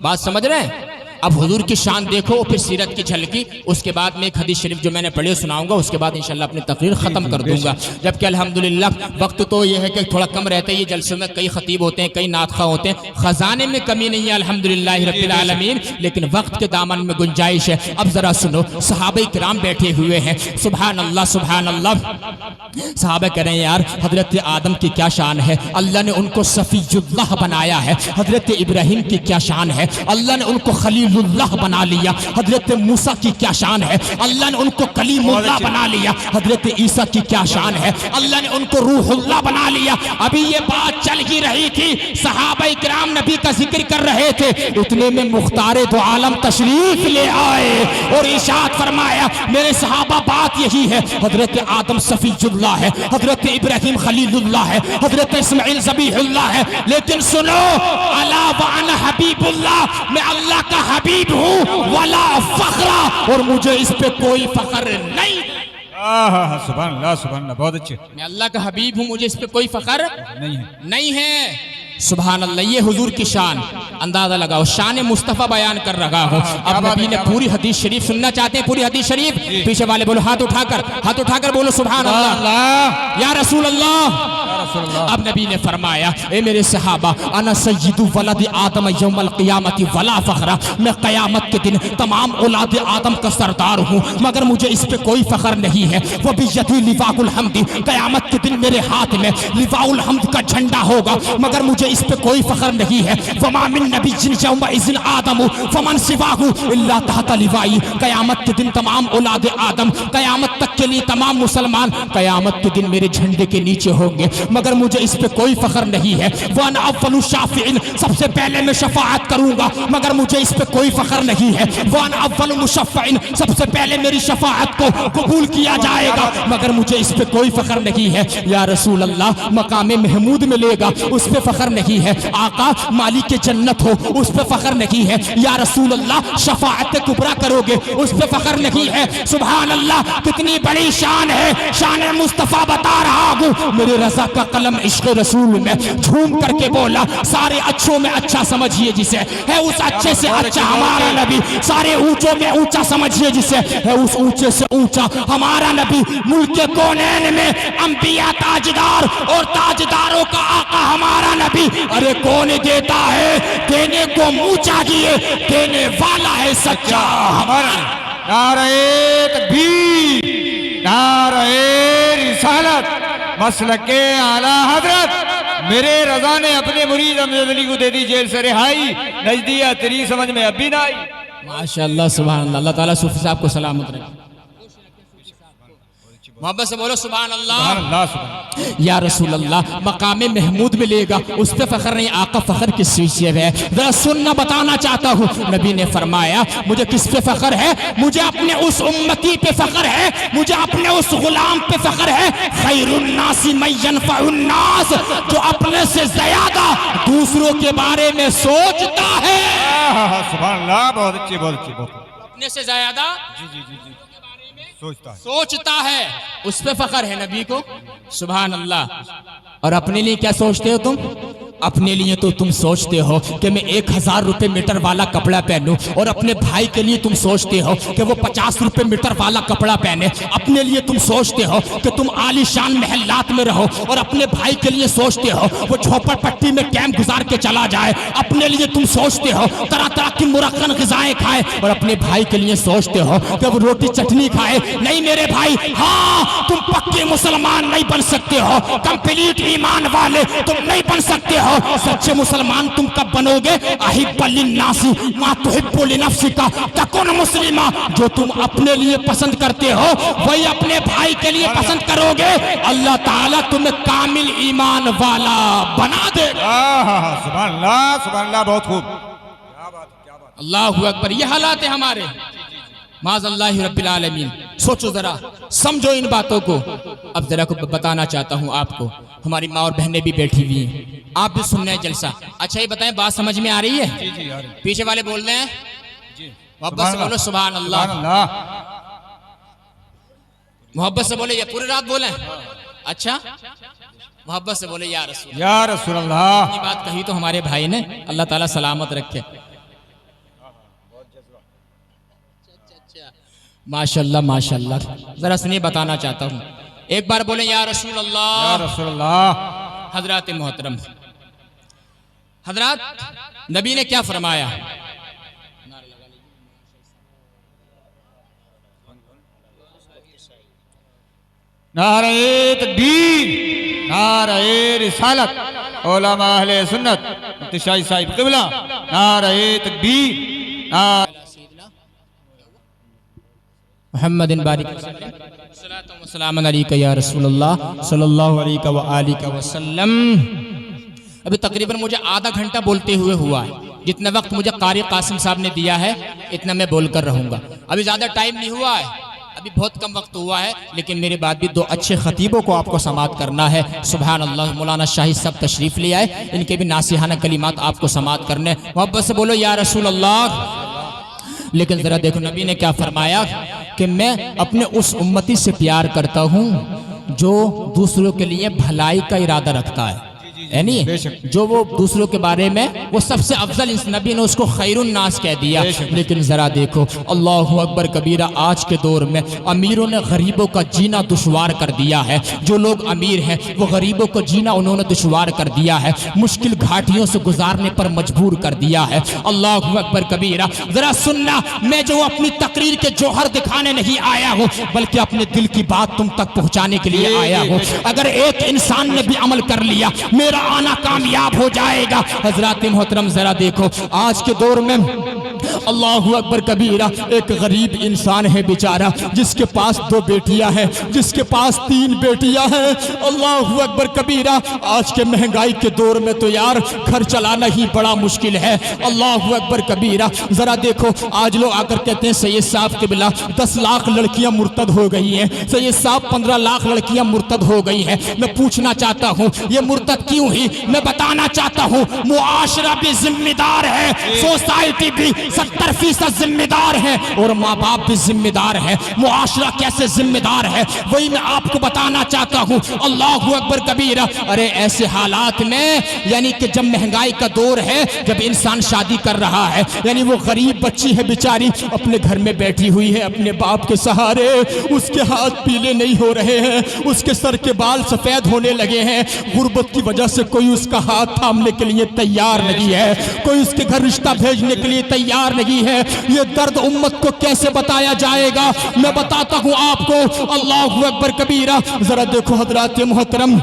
بات سمجھ رہے ہیں؟ اب حضور کی شان دیکھو، پھر سیرت کی جھلکی، اس کے بعد میں ایک حدیث شریف جو میں نے پڑھی سناؤں گا، اس کے بعد انشاءاللہ اپنی تقریر ختم کر دوں گا. جبکہ الحمدللہ وقت تو یہ ہے کہ تھوڑا کم رہتا ہے. یہ جلسوں میں کئی خطیب ہوتے ہیں، کئی نعت خواہ ہوتے ہیں، خزانے میں کمی نہیں ہے الحمدللہ رب العالمین، لیکن وقت کے دامن میں گنجائش ہے. اب ذرا سنو، صحابہ کرام بیٹھے ہوئے ہیں. سبحان اللہ سبحان اللہ. صحابہ کہہ رہے ہیں یار حضرت آدم کی کیا شان ہے، اللہ نے ان کو صفی اللہ بنایا ہے. حضرت ابراہیم کی کیا شان ہے، اللہ نے ان کو خلیل اللہ بنا لیا. حضرت موسیٰ کی کیا شان ہے، اللہ نے ان کو کلیم اللہ بنا لیا. حضرت عیسیٰ کی کیا شان ہے، اللہ نے ان کو روح اللہ بنا لیا. ابھی یہ بات چل ہی رہی تھی، صحابہ کرام نبی کا ذکر کر رہے تھے، اتنے میں مختار دو عالم تشریف لے آئے اور ارشاد فرمایا میرے صحابہ بات یہی ہے، حضرت آدم صفی اللہ ہے، حضرت ابراہیم خلیل اللہ ہے، حضرت اسماعیل ذبیح اللہ ہے، لیکن سنو الا وانا حبیب اللہ، میں اللہ کا حبیب ہوں، ولا فخرا، اور مجھے اس پہ کوئی فخر نہیں. سبحان اللہ سبحان اللہ، بہت اچھے. میں اللہ کا حبیب ہوں، مجھے اس پہ کوئی فخر نہیں ہے. سبحان اللہ. یہ حضور کی شان، اندازہ لگاؤ، شان مصطفیٰ بیان کر رہا ہوں. اب نبی نے پوری حدیث شریف سننا چاہتے ہیں؟ پوری حدیث شریف پیچھے والے بولو ہاتھ اٹھا کر بولو سبحان اللہ یا رسول اللہ. اب نبی نے فرمایا اے میرے صحابہ انا سید ولد آدم یوم القیامت ولا فخر، میں قیامت کے دن تمام اولاد آدم کا سردار ہوں مگر مجھے اس پہ کوئی فخر نہیں ہے. وہ بیدی لواء الحمد، قیامت کے دن میرے ہاتھ میں لواء الحمد کا جھنڈا ہوگا مگر مجھے اس پہ کوئی فخر نہیں ہے. وما من نبی یومئذ آدم فمن سواہ الا تحت لوائی. قیامت کے دن تمام اولاد آدم، قیامت تک کے لیے تمام مسلمان قیامت کے دن میرے جھنڈے کے نیچے ہوں گے، مگر مجھے اس پہ کوئی فخر نہیں ہے. وانا اول الشافعین، سب سے پہلے میں شفاعت کروں گا مگر مجھے اس پہ کوئی فخر نہیں ہے. وانا اول المشفعین، سب سے پہلے میری شفاعت کو قبول کیا جائے گا مگر مجھے اس پہ کوئی فخر نہیں ہے. یا رسول اللہ مقام محمود ملے گا، اس پہ فخر نہیں ہے. آقا مالک جنت ہو، اس پہ فخر نہیں ہے. یا رسول اللہ شفاعت کبریٰ کرو گے، اس پہ فخر نہیں ہے. سبحان اللہ، کتنی بڑی شان ہے. شان مصطفیٰ بتا رہا ہوں، میرے رضا کا قلم عشق رسول میں جھوم کر کے بولا. سارے اچھوں میں اچھا سمجھیے جسے ہے اس اچھے سے اچھا ہمارا نبی. سارے اونچوں میں اونچا سمجھیے جسے ہے اس اونچے سے اونچا ہمارا نبی. ملک کونین میں انبیاء تاجدار اور تاجداروں کا آقا ہمارا نبی. ارے کون دیتا ہے؟ دینے کو منہ چاہیے، دینے والا ہے سچا ہمارا. نعرہ تکبیر، نعرہ رسالت، مسلک اعلی حضرت. میرے رضا نے اپنے مرید امجد علی کو دے دی جیل سے رہائی. نجدیہ تیری سمجھ میں اب بھی نہ آئی. ماشاءاللہ سبحان اللہ. اللہ تعالیٰ صوفی صاحب کو سلامت رکھے. محبت سے بولو سبحان اللہ. سبحان اللہ، سبحان اللہ. یا رسول اللہ مقام محمود ملے گا، اس پہ فخر نہیں. آقا فخر کس چیز سے ہے؟ ذرا سننا بتانا چاہتا ہوں. نبی نے فرمایا مجھے کس پہ فخر ہے؟ مجھے اپنے اس امتی پہ فخر ہے، مجھے اپنے اس غلام پہ فخر ہے. خیر الناس من ینفع الناس، جو اپنے سے زیادہ دوسروں کے بارے میں سوچتا ہے. سبحان اللہ، بہت اچھی، بہت اچھی، بہت اپنے سے زیادہ سوچتا ہے، اس پہ فخر ہے نبی کو. سبحان اللہ. اور اپنے لیے کیا سوچتے ہو تم؟ اپنے لیے تو تم سوچتے ہو کہ میں 1000 روپے میٹر والا کپڑا پہنوں، اور اپنے بھائی کے لیے تم سوچتے ہو کہ وہ 50 روپے میٹر والا کپڑا پہنے. اپنے لیے تم سوچتے ہو کہ تم عالی شان محلات میں رہو، اور اپنے بھائی کے لیے سوچتے ہو وہ جھوپڑ پٹی میں کیمپ گزار کے چلا جائے. اپنے لیے تم سوچتے ہو طرح طرح کی مرکن غذائیں کھائے، اور اپنے بھائی کے لیے سوچتے ہو کہ وہ روٹی چٹنی کھائے. نہیں میرے بھائی، ہاں تم پکے مسلمان نہیں بن سکتے ہو، کمپلیٹ ایمان والے تم نہیں بن سکتے ہو. سچے مسلمان تم کب بنو گے؟ احب للناس ما تحب لنفسک تکن مسلما. جو تم اپنے لیے پسند کرتے ہو وہی اپنے بھائی کے لیے پسند کرو گے. اللہ تعالیٰ تمہیں کامل ایمان والا بنا دے گا. سبحان اللہ، سبحان اللہ، بہت خوب. اللہ اکبر. یہ حالات ہیں ہمارے. معاذ اللہ رب العالمین. سوچو ذرا، سمجھو ان باتوں کو. اب ذرا کو بتانا چاہتا ہوں آپ کو. ہماری ماں اور بہنیں بھی بیٹھی ہوئی ہیں، آپ بھی سن رہے ہیں جلسہ. اچھا یہ بتائیں بات سمجھ میں آ رہی ہے؟ پیچھے والے بول رہے ہیں محبت سے بولو سبحان اللہ. محبت سے بولے یا پوری رات بولیں؟ اچھا محبت سے بولے یا رسول یا رسول اللہ. یہ بات کہی تو ہمارے بھائی نے، اللہ تعالیٰ سلامت رکھے. ماشاءاللہ ماشاءاللہ. ذرا سنیے بتانا چاہتا ہوں. ایک بار بولیں یا رسول یا اللہ. رسول اللہ. حضرات محترم، حضرات نبی نے کیا فرمایا؟ نعرہ تکبیر، نعرہ رسالت، علماء اہل سنت، مفتی شاہی صاحب قبلہ. نعرہ تکبیر، محمد بارک صلاۃ و سلام علیکہ یا رسول اللہ صلی اللہ علیہ وآلہ وسلم. ابھی تقریباً مجھے آدھا گھنٹہ بولتے ہوئے ہوا ہے. جتنا وقت مجھے قاری قاسم صاحب نے دیا ہے اتنا میں بول کر رہوں گا. ابھی زیادہ ٹائم نہیں ہوا ہے، ابھی بہت کم وقت ہوا ہے، لیکن میرے بعد بھی 2 اچھے خطیبوں کو آپ کو سماعت کرنا ہے. سبحان اللہ. مولانا شاہی سب تشریف لے آئے، ان کے بھی ناصحانہ کلمات آپ کو سماعت کرنے. محبت سے بولو یا رسول اللہ. لیکن ذرا دیکھو نبی نے کیا فرمایا کہ میں اپنے اس امتی سے پیار کرتا ہوں جو دوسروں کے لیے بھلائی کا ارادہ رکھتا ہے. یعنی جو وہ دوسروں کے بارے میں وہ سب سے افضل، اس نبی نے اس کو خیر الناس کہہ دیا. لیکن ذرا دیکھو اللہ اکبر کبیرہ، آج کے دور میں امیروں نے غریبوں کا جینا دشوار کر دیا ہے. جو لوگ امیر ہیں وہ غریبوں کو جینا انہوں نے دشوار کر دیا ہے، مشکل گھاٹیوں سے گزارنے پر مجبور کر دیا ہے. اللہ اکبر کبیرہ. ذرا سننا، میں جو اپنی تقریر کے جوہر دکھانے نہیں آیا ہوں بلکہ اپنے دل کی بات تم تک پہنچانے کے لیے آیا ہوں. اگر ایک انسان نے بھی عمل کر لیا، میرا کا آنا کامیاب ہو جائے گا۔ حضرات محترم ذرا دیکھو آج کے دور میں اللہ اکبر کبیرہ ایک غریب انسان ہے بیچارہ، جس کے پاس 2 بیٹیاں ہیں، جس کے پاس 3 بیٹیاں ہیں۔ اللہ اکبر کبیرہ آج کے مہنگائی کے دور میں تو یار گھر چلانا ہی بڑا مشکل ہے۔ اللہ اکبر کبیرہ ذرا دیکھو آج لوگ آ کر کہتے ہیں سید صاحب کے بلا 10 لاکھ لڑکیاں مرتد ہو گئی ہیں، سید صاحب 15 لاکھ لڑکیاں مرتد ہو گئی ہیں۔ میں پوچھنا چاہتا ہوں یہ مرتد کیوں ہوئی؟ میں بتانا چاہتا ہوں معاشرہ بھی ذمہ دار ہے، سوسائٹی بھی 70% ذمہ دار ہے، اور ماں باپ بھی ذمہ دار ہے۔ معاشرہ کیسے ذمہ دار ہے وہی میں آپ کو بتانا چاہتا ہوں۔ اللہ اکبر کبیرہ ارے ایسے حالات میں یعنی کہ جب مہنگائی کا دور ہے، جب انسان شادی کر رہا ہے، یعنی وہ غریب بچی ہے بیچاری اپنے گھر میں بیٹھی ہوئی ہے اپنے باپ کے سہارے، اس کے ہاتھ پیلے نہیں ہو رہے ہیں، اس کے سر کے بال سفید ہونے لگے ہیں، غربت کی وجہ سے کوئی اس کا ہاتھ تھامنے کے لیے تیار نہیں ہے، کوئی اس کے گھر رشتہ بھیجنے کے لیے تیار نہیں ہے۔ یہ درد امت کو کیسے بتایا جائے گا؟ میں بتاتا ہوں آپ کو۔ اللہ اکبر کبیرہ ذرا دیکھو حضرات محترم،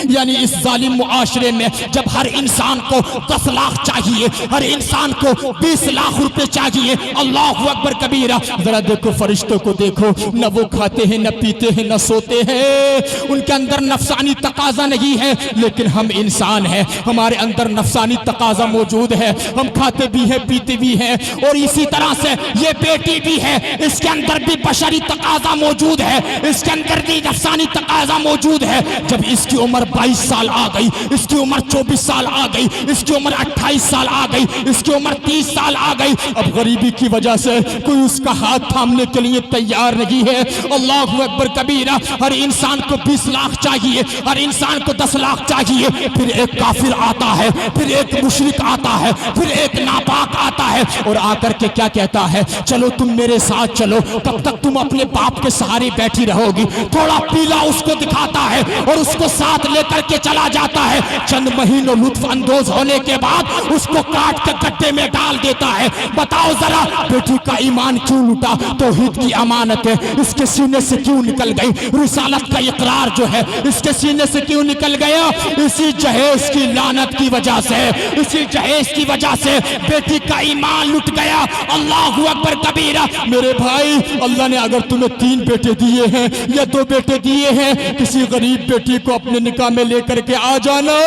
یعنی اس ظالم معاشرے میں جب ہر انسان کو 10 لاکھ چاہیے، ہر انسان کو 20 لاکھ روپے چاہیے، اللہ اکبر کبیرہ ذرا دیکھو فرشتوں کو دیکھو، نہ وہ کھاتے ہیں نہ پیتے ہیں نہ سوتے ہیں، ان کے اندر نفسانی تقاضا نہیں ہے، لیکن ہم انسان ہیں، ہمارے اندر نفسانی تقاضا موجود ہے، ہم کھاتے بھی ہیں پیتے بھی ہیں، اور اسی طرح سے یہ بیٹی بھی ہے، اس کے اندر بھی بشری تقاضا موجود ہے، اس کے اندر بھی نفسانی تقاضا موجود ہے۔ جب اس کی عمر 22 سال آ گئی، اس کی عمر 24 سال آ گئی، اس کی عمر 28 سال آ گئی، اس کی عمر 30 سال آ گئی، اب غریبی کی وجہ سے کوئی اس کا ہاتھ تھامنے کے لیے تیار نہیں ہے۔ اللہ اکبر کبیرہ ہر انسان کو 20 لاکھ چاہیے، ہر انسان کو 10 لاکھ چاہیے، پھر ایک کافر آتا ہے، پھر ایک مشرک آتا ہے، پھر ایک ناپاک آتا ہے، اور آ کر کے کیا کہتا ہے؟ چلو تم میرے ساتھ چلو، کب تک تم اپنے باپ کے سہارے بیٹھی رہو گی؟ تھوڑا پیلا اس کو دکھاتا ہے اور اس کو ساتھ لے کر کے چلا جاتا ہے، چند مہینوں لطف اندوز ہونے کے بعد اس کو کاٹ کے گڈھے میں ڈال دیتا ہے۔ بتاؤ ذرا بیٹی کا ایمان کیوں لوٹا؟ توحید کی امانت ہے اس کے سینے سے کیوں نکل گئی؟ رسالت کا اقرار جو ہے اس کے سینے سے کیوں نکل گیا؟ اسی جہیز کی لعنت کی وجہ سے، اسی جہیز کی وجہ سے بیٹی کا ایمان لٹ گیا۔ اللہ اکبر کبیرہ میرے بھائی، اللہ نے اگر تمہیں 3 بیٹے دیے ہیں یا 2 بیٹے دیے ہیں، کسی غریب بیٹی کو اپنے نکاح میں لے کر کے آ جانا،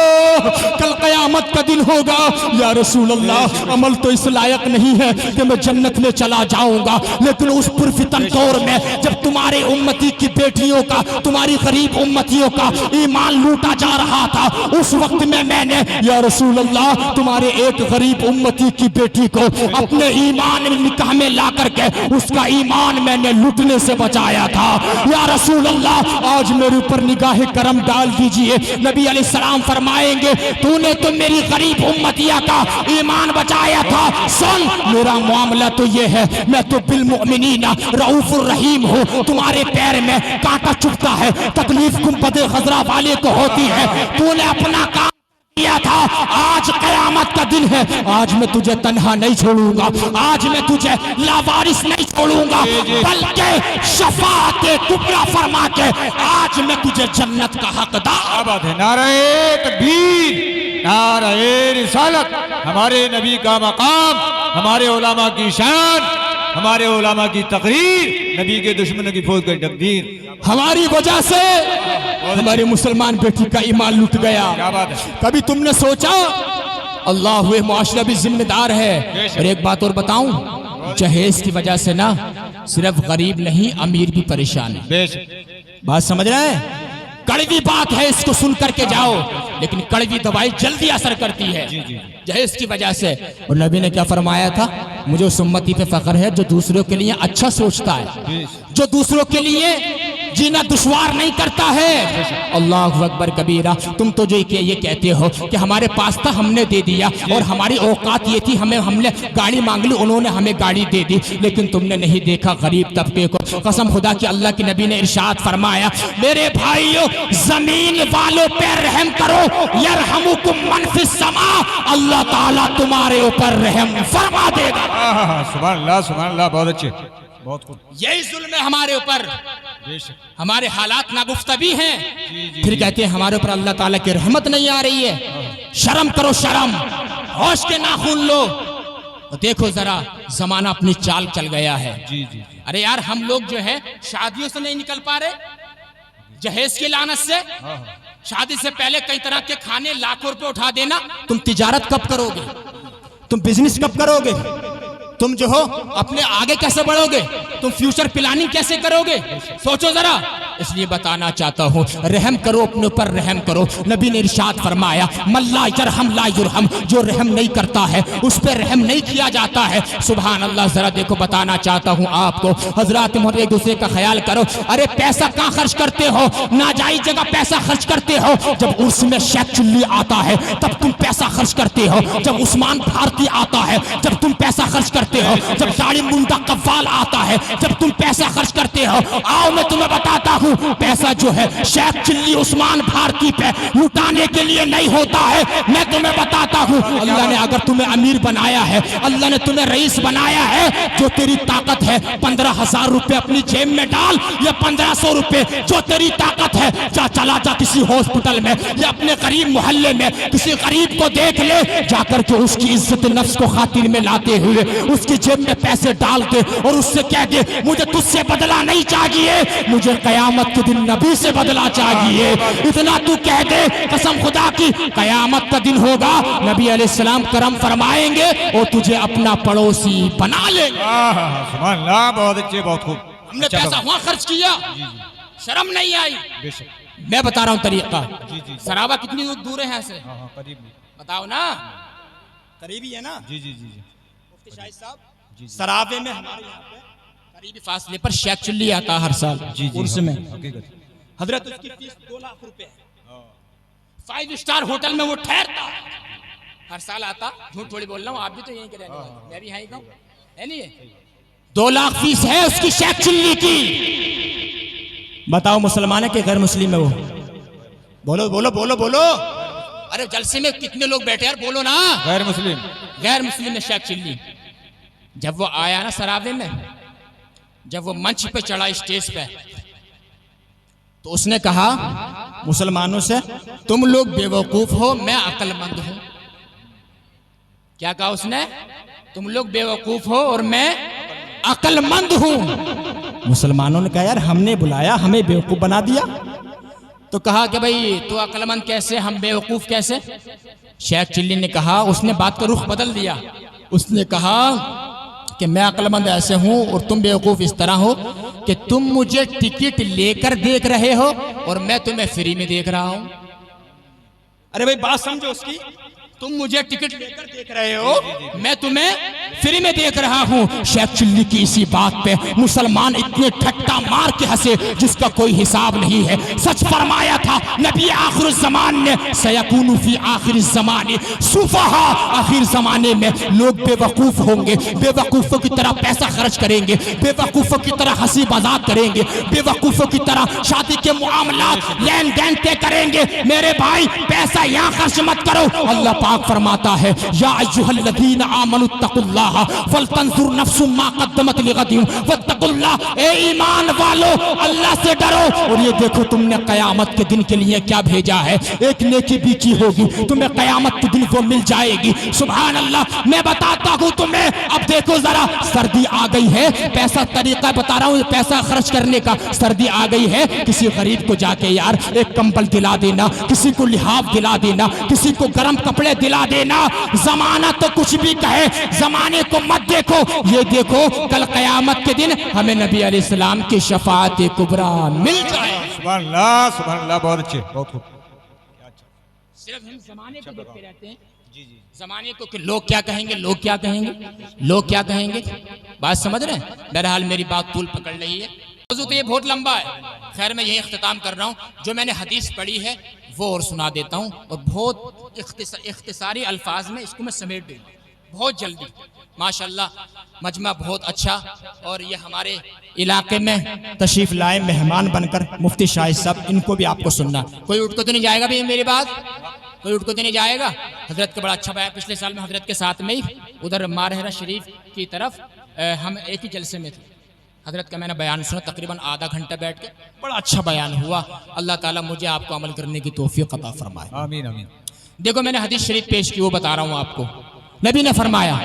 کل قیامت کا دن ہوگا۔ یا رسول اللہ عمل تو اس لائق نہیں ہے کہ میں جنت میں چلا جاؤں گا، لیکن اس پرفتن دور میں جب تمہارے امتی کی بیٹیوں کا، تمہاری غریب امتیوں کا ایمان لوٹا جا رہا تھا، اس وقت میں نے یا رسول اللہ تمہارے ایک غریب امتی کی بیٹی کو اپنے ایمان نکاح میں لا کر کے اس کا ایمان میں نے لوٹنے سے بچایا تھا۔ یا رسول اللہ آج میرے اوپر نگاہ کرم ڈال دیجئے۔ نبی علیہ السلام فرمائیں گے تو نے تو میری غریب امتیہ کا ایمان بچایا تھا، سن میرا معاملہ تو یہ ہے، میں تو بالمؤمنین رؤوف الرحیم ہوں، تمہارے پیر میں کانٹا چبھتا ہے، تکلیف گنبد خضرا والے کو ہوتی ہے، تو نے اپنا کام کیا تھا، آج قیامت کا دن ہے، آج میں تجھے تنہا نہیں چھوڑوں گا، آج میں تجھے لاوارث نہیں چھوڑوں گا، بلکہ شفاعت کبریٰ فرما کے آج میں تجھے جنت کا حقدار۔ نعرہ تکبیر، نعرہ رسالت، ہمارے نبی کا مقام، ہمارے علماء کی شان، ہمارے علماء کی تقریر، نبی کے دشمنوں کی فوج کا تقدیر، ہماری وجہ سے ہمارے مسلمان بیٹی کا ایمان لٹ گیا۔ کبھی تم نے سوچا اللہ ہوئے معاشرہ بھی ذمہ دار ہے؟ اور ایک بات اور بتاؤں، جہیز کی وجہ سے نا صرف غریب نہیں امیر بھی پریشان ہے۔ بات سمجھ رہے ہیں؟ کڑوی بات ہے، اس کو سن کر کے جاؤ، لیکن کڑوی دوائی جلدی اثر کرتی ہے جہیز کی وجہ سے۔ اور نبی نے کیا فرمایا تھا؟ مجھے اس امتی پہ فخر ہے جو دوسروں کے لیے اچھا سوچتا ہے، جو دوسروں کے لیے جینا دشوار نہیں کرتا ہے۔ اللہ اکبر کبیرہ، تم تو جو یہ کہتے ہو کہ ہمارے پاس تھا ہم نے دے دیا، اور ہماری اوقات یہ تھی ہم نے گاڑی مانگ لی انہوں نے ہمیں گاڑی دے دی، لیکن تم نے نہیں دیکھا غریب طبقے کو۔ قسم خدا کہ اللہ کے نبی نے ارشاد فرمایا، میرے بھائیو زمین والوں پہ رحم کرو، یرحمکم من فی السماء، اللہ تعالیٰ تمہارے اوپر رحم فرما دے گا۔ سبحان اللہ، سبحان اللہ، بہت اچھے، بہت خوب۔ یہی ظلم ہے ہمارے اوپر۔ ہمارے حالات ناگفتگی ہیں، پھر کہتے ہیں ہمارے اوپر اللہ تعالیٰ کی رحمت نہیں آ رہی ہے، شرم کرو شرم، ہوش کے ناخن لو۔ دیکھو ذرا زمانہ اپنی چال چل گیا ہے۔ ارے یار ہم لوگ جو ہے شادیوں سے نہیں نکل پا رہے، جہیز کی لعنت سے، شادی سے پہلے کئی طرح کے کھانے لاکھوں روپے اٹھا دینا۔ تم تجارت کب کرو گے؟ تم بزنس کب کرو گے؟ تم جو ہو اپنے آگے کیسے بڑھو گے؟ تم فیوچر پلاننگ کیسے کرو گے؟ سوچو ذرا۔ اس لیے بتانا چاہتا ہوں رحم کرو، اپنے اوپر رحم کرو۔ نبی نے ارشاد فرمایا من لا یرحم لا یرحم، جو رحم نہیں کرتا ہے اس پہ رحم نہیں کیا جاتا ہے۔ سبحان اللہ۔ ذرا دیکھو بتانا چاہتا ہوں آپ کو، حضرات محترم ایک دوسرے کا خیال کرو۔ ارے پیسہ کہاں خرچ کرتے ہو؟ ناجائز جگہ پیسہ خرچ کرتے ہو۔ جب عرس میں شیخ چلی آتا ہے تب تم پیسہ خرچ کرتے ہو، جب عثمان بھارتی آتا ہے جب تم پیسہ خرچ کرتے ہو، جب داڑھی منڈا قوال آتا ہے جب تم پیسہ خرچ کرتے ہو۔ آؤ میں تمہیں بتاتا ہوں پیسہ جو ہے شیخ چلی عثمان بھارتی پہ لٹانے کے لیے نہیں ہوتا ہے۔ میں تمہیں بتاتا ہوں اللہ نے اگر تمہیں امیر بنایا ہے، اللہ نے تمہیں رئیس بنایا ہے، جو تیری طاقت ہے 15,000 روپے اپنی جیب میں ڈال یا 1,500 روپے، جو تیری طاقت ہے چلا جا کسی ہاسپٹل میں یا اپنے قریب محلے میں کسی غریب کو دیکھ لے، جا کر کے اس کی عزت نفس کو خاطر میں لاتے ہوئے اس کی جیب میں پیسے ڈال کے اور اس سے کہہ دے مجھے تجھ سے بدلہ نہیں چاہیے، مجھے قیامت کے دن نبی سے بدلہ چاہیے۔ اتنا تو کہہ دے قسم خدا کی قیامت کا دن ہوگا نبی علیہ السلام کرم فرمائیں گے اور تجھے اپنا پڑوسی بنا لیں گے۔ سبحان اللہ، بہت اچھے، بہت خوب۔ ہم نے پیسہ وہاں خرچ کیا، شرم نہیں آئی۔ میں بتا رہا ہوں طریقہ۔ سرابہ کتنی دور ہے یہاں سے؟ بتاؤ نا، قریبی ہے نا؟ مفتی شاہد صاحب سرابے میں ہمارے یہاں پہ قریبی فاصلے پر شیخ چلی آتا ہر سال عرس میں۔ حضرت اس کی فیس 2 لاکھ روپے ہے، 5 اسٹار ہوٹل میں وہ ٹھہرتا ہر سال آتا۔ جھوٹ تھوڑی بول رہا ہوں، آپ بھی تو یہیں کے رہنے والے، میں بھی یہیں کا ہوں، ہے نہیں؟ 2 لاکھ فیس ہے اس کی شیخ چلی کی۔ بتاؤ مسلمان ہے کہ غیر مسلم ہے وہ؟ بولو بولو بولو بولو۔ ارے جلسے میں کتنے لوگ بیٹھے یار، بولو نا۔ غیر مسلم، غیر مسلم نے شیخ چلی۔ جب وہ آیا نا سراوے میں، جب وہ منچ پہ چڑھا اسٹیج پہ، تو اس نے کہا مسلمانوں سے تم لوگ بے وقوف ہو، میں عقل مند ہوں۔ کیا کہا اس نے؟ تم لوگ بے وقوف ہو اور میں عقل مند ہوں۔ مسلمانوں نے کہا یار ہم نے بلایا ہمیں بے وقوف بنا دیا۔ تو کہا کہ بھئی تو عقل مند کیسے، ہم بے وقوف کیسے؟ شیخ چلی نے کہا، اس نے بات کا رخ بدل دیا۔ اس نے کہا کہ میں عقل مند ایسے ہوں اور تم بے وقوف اس طرح ہو کہ تم مجھے ٹکٹ لے کر دیکھ رہے ہو اور میں تمہیں فری میں دیکھ رہا ہوں۔ ارے بھئی بات سمجھو اس کی، تم مجھے ٹکٹ لے کر دیکھ رہے ہو، میں تمہیں فری میں دیکھ رہا ہوں۔ شیخ چلی کی اسی بات پہ مسلمان اتنے ٹھٹا مار کے ہنسے جس کا کوئی حساب نہیں ہے۔ سچ فرمایا تھا نبی آخر الزمان نے، سیکون فی آخر الزمان سفہا، آخر زمانے میں لوگ بے وقوف ہوں گے، بے وقوفوں کی طرح پیسہ خرچ کریں گے، بے وقوفوں کی طرح ہنسی مذاق کریں گے، بے وقوفوں کی طرح شادی کے معاملات لین دین طے کریں گے۔ میرے بھائی پیسہ یہاں خرچ مت کرو۔ اللہ پاک فرماتا ہے یا ایھا الذین آمنوا اتقوا اللہ فلتنظر نفس ما قدمت لغد واتقوا اللہ، اے ایمان والو اللہ سے ڈرو اور یہ دیکھو تم نے قیامت کے دن کے لیے کیا بھیجا ہے۔ ایک نیکی بھی کی ہوگی تمہیں قیامت کے دن وہ مل جائے گی۔ سبحان اللہ۔ میں بتاتا ہوں تمہیں، اب دیکھو ذرا سردی آ گئی ہے، پیسہ طریقہ بتا رہا ہوں پیسہ خرچ کرنے کا۔ سردی آ گئی ہے، کسی غریب کو جا کے یار ایک کمبل دلا دینا، کسی کو لحاف دلا دینا، کسی کو گرم کپڑے دلا دینا۔ زمانہ تو کچھ بھی کہے، زمانے کو مت دیکھو، یہ دیکھو کل قیامت کے دن ہمیں نبی علیہ السلام کی شفاعت کبریٰ مل جائے۔ سبحان اللہ، سبحان اللہ، بہت اچھے، بہت خوب۔ صرف ہم زمانے کو دیکھتے رہتے ہیں، زمانے کو کہ لوگ کیا کہیں گے، لوگ کیا کہیں گے، لوگ کیا کہیں گے۔ بات سمجھ رہے ہیں؟ بہرحال میری بات طول پکڑ رہی ہے، موضوع تو یہ بہت لمبا ہے۔ خیر میں یہی اختتام کر رہا ہوں، جو میں نے حدیث پڑھی ہے وہ اور سنا دیتا ہوں، اور بہت اختصاری الفاظ میں اس کو میں سمیٹ دوں بہت جلدی۔ ماشاءاللہ مجمع بہت اچھا، اور یہ ہمارے علاقے میں تشریف لائے مہمان بن کر مفتی شاہد صاحب، ان کو بھی آپ کو سننا۔ کوئی اٹھ کو تو نہیں جائے گا بھی میری بات، کوئی اٹھ کو تو نہیں جائے گا۔ حضرت کا بڑا اچھا بیان، پچھلے سال میں حضرت کے ساتھ میں ہی ادھر مارہرہ شریف کی طرف ہم ایک ہی جلسے میں تھے، حضرت کا میں نے بیان سنا تقریباً آدھا گھنٹہ بیٹھ کے, بڑا اچھا بیان ہوا. اللہ تعالیٰ مجھے آپ کو عمل کرنے کی توفیق عطا فرمائے. آمین آمین. دیکھو میں نے حدیث شریف پیش کی, وہ بتا رہا ہوں آپ کو. نبی نے فرمایا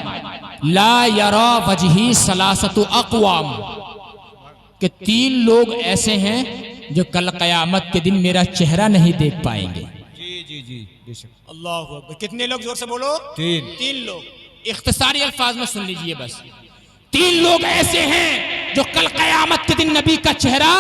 لا یرا وجہی ثلاثۃ اقوام, کہ 3 لوگ ایسے ہیں جو کل قیامت کے دن میرا چہرہ نہیں دیکھ پائیں گے. جی جی جی بے شک. اللہ اکبر. کتنے لوگ؟ زور سے بولو. 3 لوگ. اختصاری الفاظ میں سن لیجئے بس. 3 لوگ ایسے ہیں جو کل قیامت کے دن نبی کا چہرہ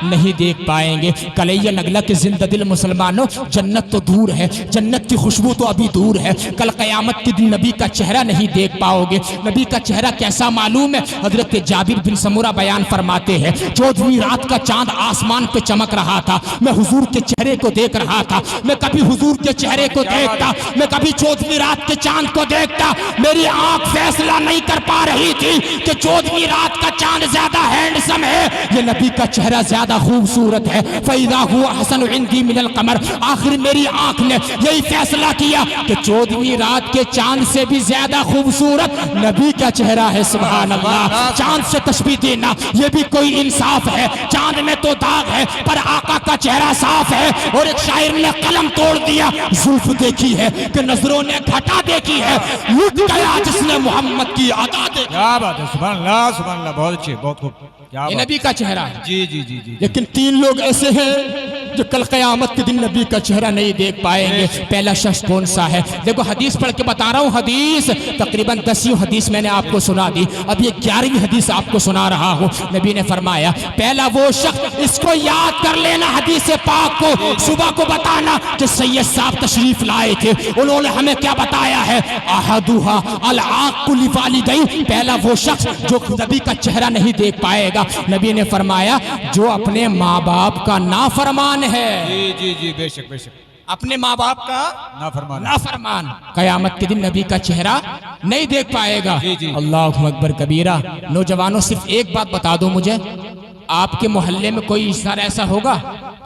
نہیں دیکھ پائیں گے. کلیہ نگلا کے زندہ دل مسلمانوں, جنت تو دور ہے, جنت کی خوشبو تو ابھی دور ہے, کل قیامت کے دن نبی کا چہرہ نہیں دیکھ پاؤ گے. نبی کا چہرہ کیسا معلوم ہے؟ حضرت جابر بن سمورہ بیان فرماتے ہیں 14ویں رات کا چاند آسمان پہ چمک رہا تھا, میں حضور کے چہرے کو دیکھ رہا تھا. میں کبھی حضور کے چہرے کو دیکھتا, میں کبھی 14ویں رات کے چاند کو دیکھتا. میری آنکھ فیصلہ نہیں کر پا رہی تھی کہ 14ویں رات کا چاند زیادہ ہینڈسم ہے, یہ نبی کا چہرہ زیادہ خوبصورت ہے. فَإِذَا هُوَ أَحْسَنُ عِنْدِي مِنَ الْقَمَرِ, آخر میری آنکھ نے یہی فیصلہ کیا کہ 14ویں رات کے چاند سے بھی زیادہ خوبصورت نبی کا چہرہ ہے. سبحان اللہ. چاند سے تشبیہ دینا یہ بھی کوئی انصاف ہے؟ چاند میں تو داغ ہے پر آقا کا چہرہ صاف ہے. اور ایک شاعر نے قلم توڑ دیا, زلف دیکھی ہے کہ نظروں نے گھٹا دیکھی ہے, لٹ گیا جس نے محمد کی ادا دیکھی. کیا بات ہے, سبحان اللہ سبحان اللہ, بہت اچھے, بہت خوب. یہ نبی کا چہرہ ہے. جی جی جی جی. لیکن 3 لوگ ایسے ہیں جو کل قیامت کے دن نبی کا چہرہ نہیں دیکھ پائیں گے. پہلا شخص کون سا ہے؟ دیکھو حدیث پڑھ کے بتا رہا ہوں. حدیث تقریباً 10 حدیث میں نے آپ کو سنا دی, اب یہ 11ویں حدیث آپ کو سنا رہا ہوں. نبی نے فرمایا پہلا وہ شخص, اس کو یاد کر لینا, حدیث پاک کو صبح کو بتانا کہ سید صاحب تشریف لائے تھے, انہوں نے ہمیں کیا بتایا ہے؟ احدھا العاق لوالدیہ, پہلا وہ شخص جو نبی کا چہرہ نہیں دیکھ پائے گا. نبی نے فرمایا جو اپنے ماں باپ کا نافرمان ہے. جی جی جی بے شک بے شک. اپنے ماں باپ کا نافرمان قیامت کے دن نبی کا چہرہ نہیں دیکھ پائے گا. جی جی. اللہ اکبر کبیرہ. نوجوانوں صرف ایک بات بتا دو مجھے, آپ کے محلے میں کوئی انسان ایسا ہوگا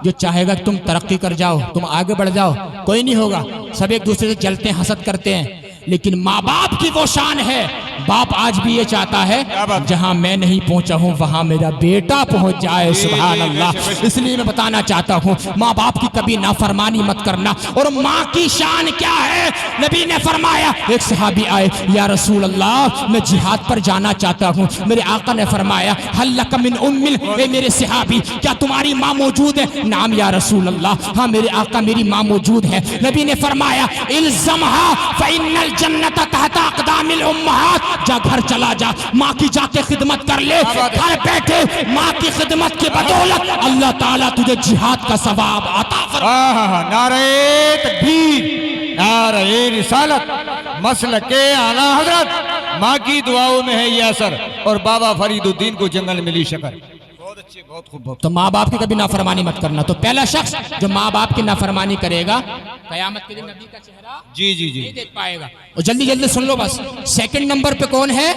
جو چاہے گا تم ترقی کر جاؤ, تم آگے بڑھ جاؤ؟ کوئی نہیں ہوگا. سب ایک دوسرے سے جلتے ہیں, حسد کرتے ہیں. لیکن ماں باپ کی وہ شان ہے, باپ آج بھی یہ چاہتا ہے جہاں میں نہیں پہنچا ہوں وہاں میرا بیٹا پہنچ جائے. سبحان اللہ. اس لیے میں بتانا چاہتا ہوں ماں باپ کی کبھی نافرمانی مت کرنا. اور ماں کی شان کیا ہے؟ نبی نے فرمایا, ایک صحابی آئے, یا رسول اللہ میں جہاد پر جانا چاہتا ہوں. میرے آقا نے فرمایا حل لک من ام, اے میرے صحابی کیا تمہاری ماں موجود ہے؟ نعم یا رسول اللہ, ہاں میرے آقا میری ماں موجود ہے. نبی نے فرمایا الزمھا فإن الجنت تحت اقدام الامہات, جا گھر چلا جا, ماں کی جا کے خدمت کر لے. گھر بیٹھے ماں کی خدمت کی بدولت اللہ تعالیٰ تجھے جہاد کا ثواب عطا فرمائے. نعرہ تکبیر, نعرہ رسالت, مسلک اعلیٰ حضرت. ماں کی دعاؤں میں ہے یہ اثر, اور بابا فرید الدین کو جنگل ملی شکر. بہت اچھے, بہت خوب. تو ماں باپ کی کبھی نافرمانی مت کرنا. تو پہلا شخص جو ماں باپ کی نافرمانی کرے گا قیامت کے دن نبی کا چہرہ جی جی جی نہیں دیکھ پائے گا. اور جلدی جلدی سن لو بس. سیکنڈ نمبر پہ کون ہے؟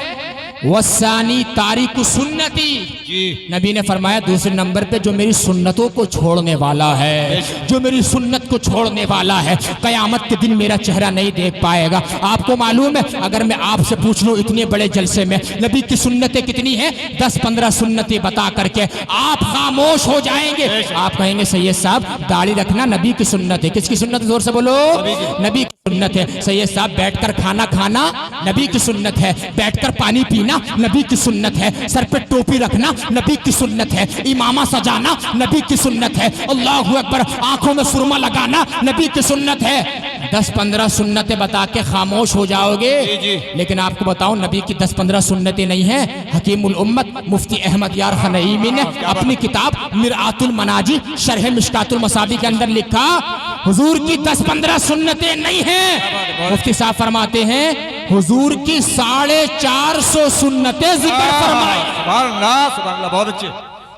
وَالثَّانِي تَارِكُ سُنَّتِي, جی. نبی نے فرمایا دوسرے نمبر پہ جو میری سنتوں کو چھوڑنے والا ہے, جو میری سنت کو چھوڑنے والا ہے, قیامت کے دن میرا چہرہ نہیں دیکھ پائے گا. آپ کو معلوم ہے اگر میں آپ سے پوچھ لوں اتنے بڑے جلسے میں نبی کی سنتیں کتنی ہیں, 10-15 سنتیں بتا کر کے آپ خاموش ہو جائیں گے. آپ کہیں گے سید صاحب داڑھی رکھنا نبی کی سنت ہے. کس کی سنت؟ زور سے بولو. نبی کی سنت ہے. سید صاحب بیٹھ کر کھانا کھانا نبی کی سنت ہے. بیٹھ کر پانی پینا نبی کی سنت ہے. سر پہ ٹوپی رکھنا نبی کی سنت ہے. امامہ سجانا نبی کی سنت ہے. اللہ اکبر. آنکھوں میں سرما لگانا نبی کی سنت ہے. 10-15 سنتیں بتا کے خاموش ہو جاؤ گے. لیکن آپ کو بتاؤں نبی کی 10-15 سنتیں نہیں ہیں. حکیم الامت مفتی احمد یار خنعیمی نے اپنی کتاب مرآت المناجی شرح مشکات المصابیح کے اندر لکھا حضور کی 10-15 سنتیں نہیں ہیں. مفتی صاحب فرماتے ہیں حضور کی 450 سنتیں ذکر فرمائے. سبحان اللہ سبحان اللہ, بہت اچھے.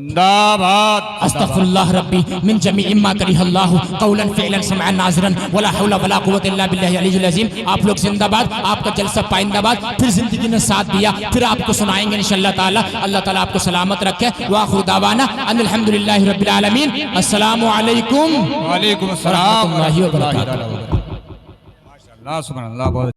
زندہ استغفر اللہ ربی من جمیع ما کرہ اللہ قولا فعلا سمعا ناظرا ولا حول ولا قوت الا باللہ العلی العظیم. آپ لوگ زندہ باد, آپ کا جلسہ پائندہ باد. پھر زندگی نے ساتھ دیا, پھر آپ کو سنائیں گے انشاءاللہ تعالی. اللہ تعالیٰ آپ کو سلامت رکھے. وآخر دعوانا ان الحمدللہ رب العالمین. السلام علیکم وعلیکم السلام ورحمۃ اللہ وبرکاتہ. ماشاءاللہ سبحان اللہ. بہت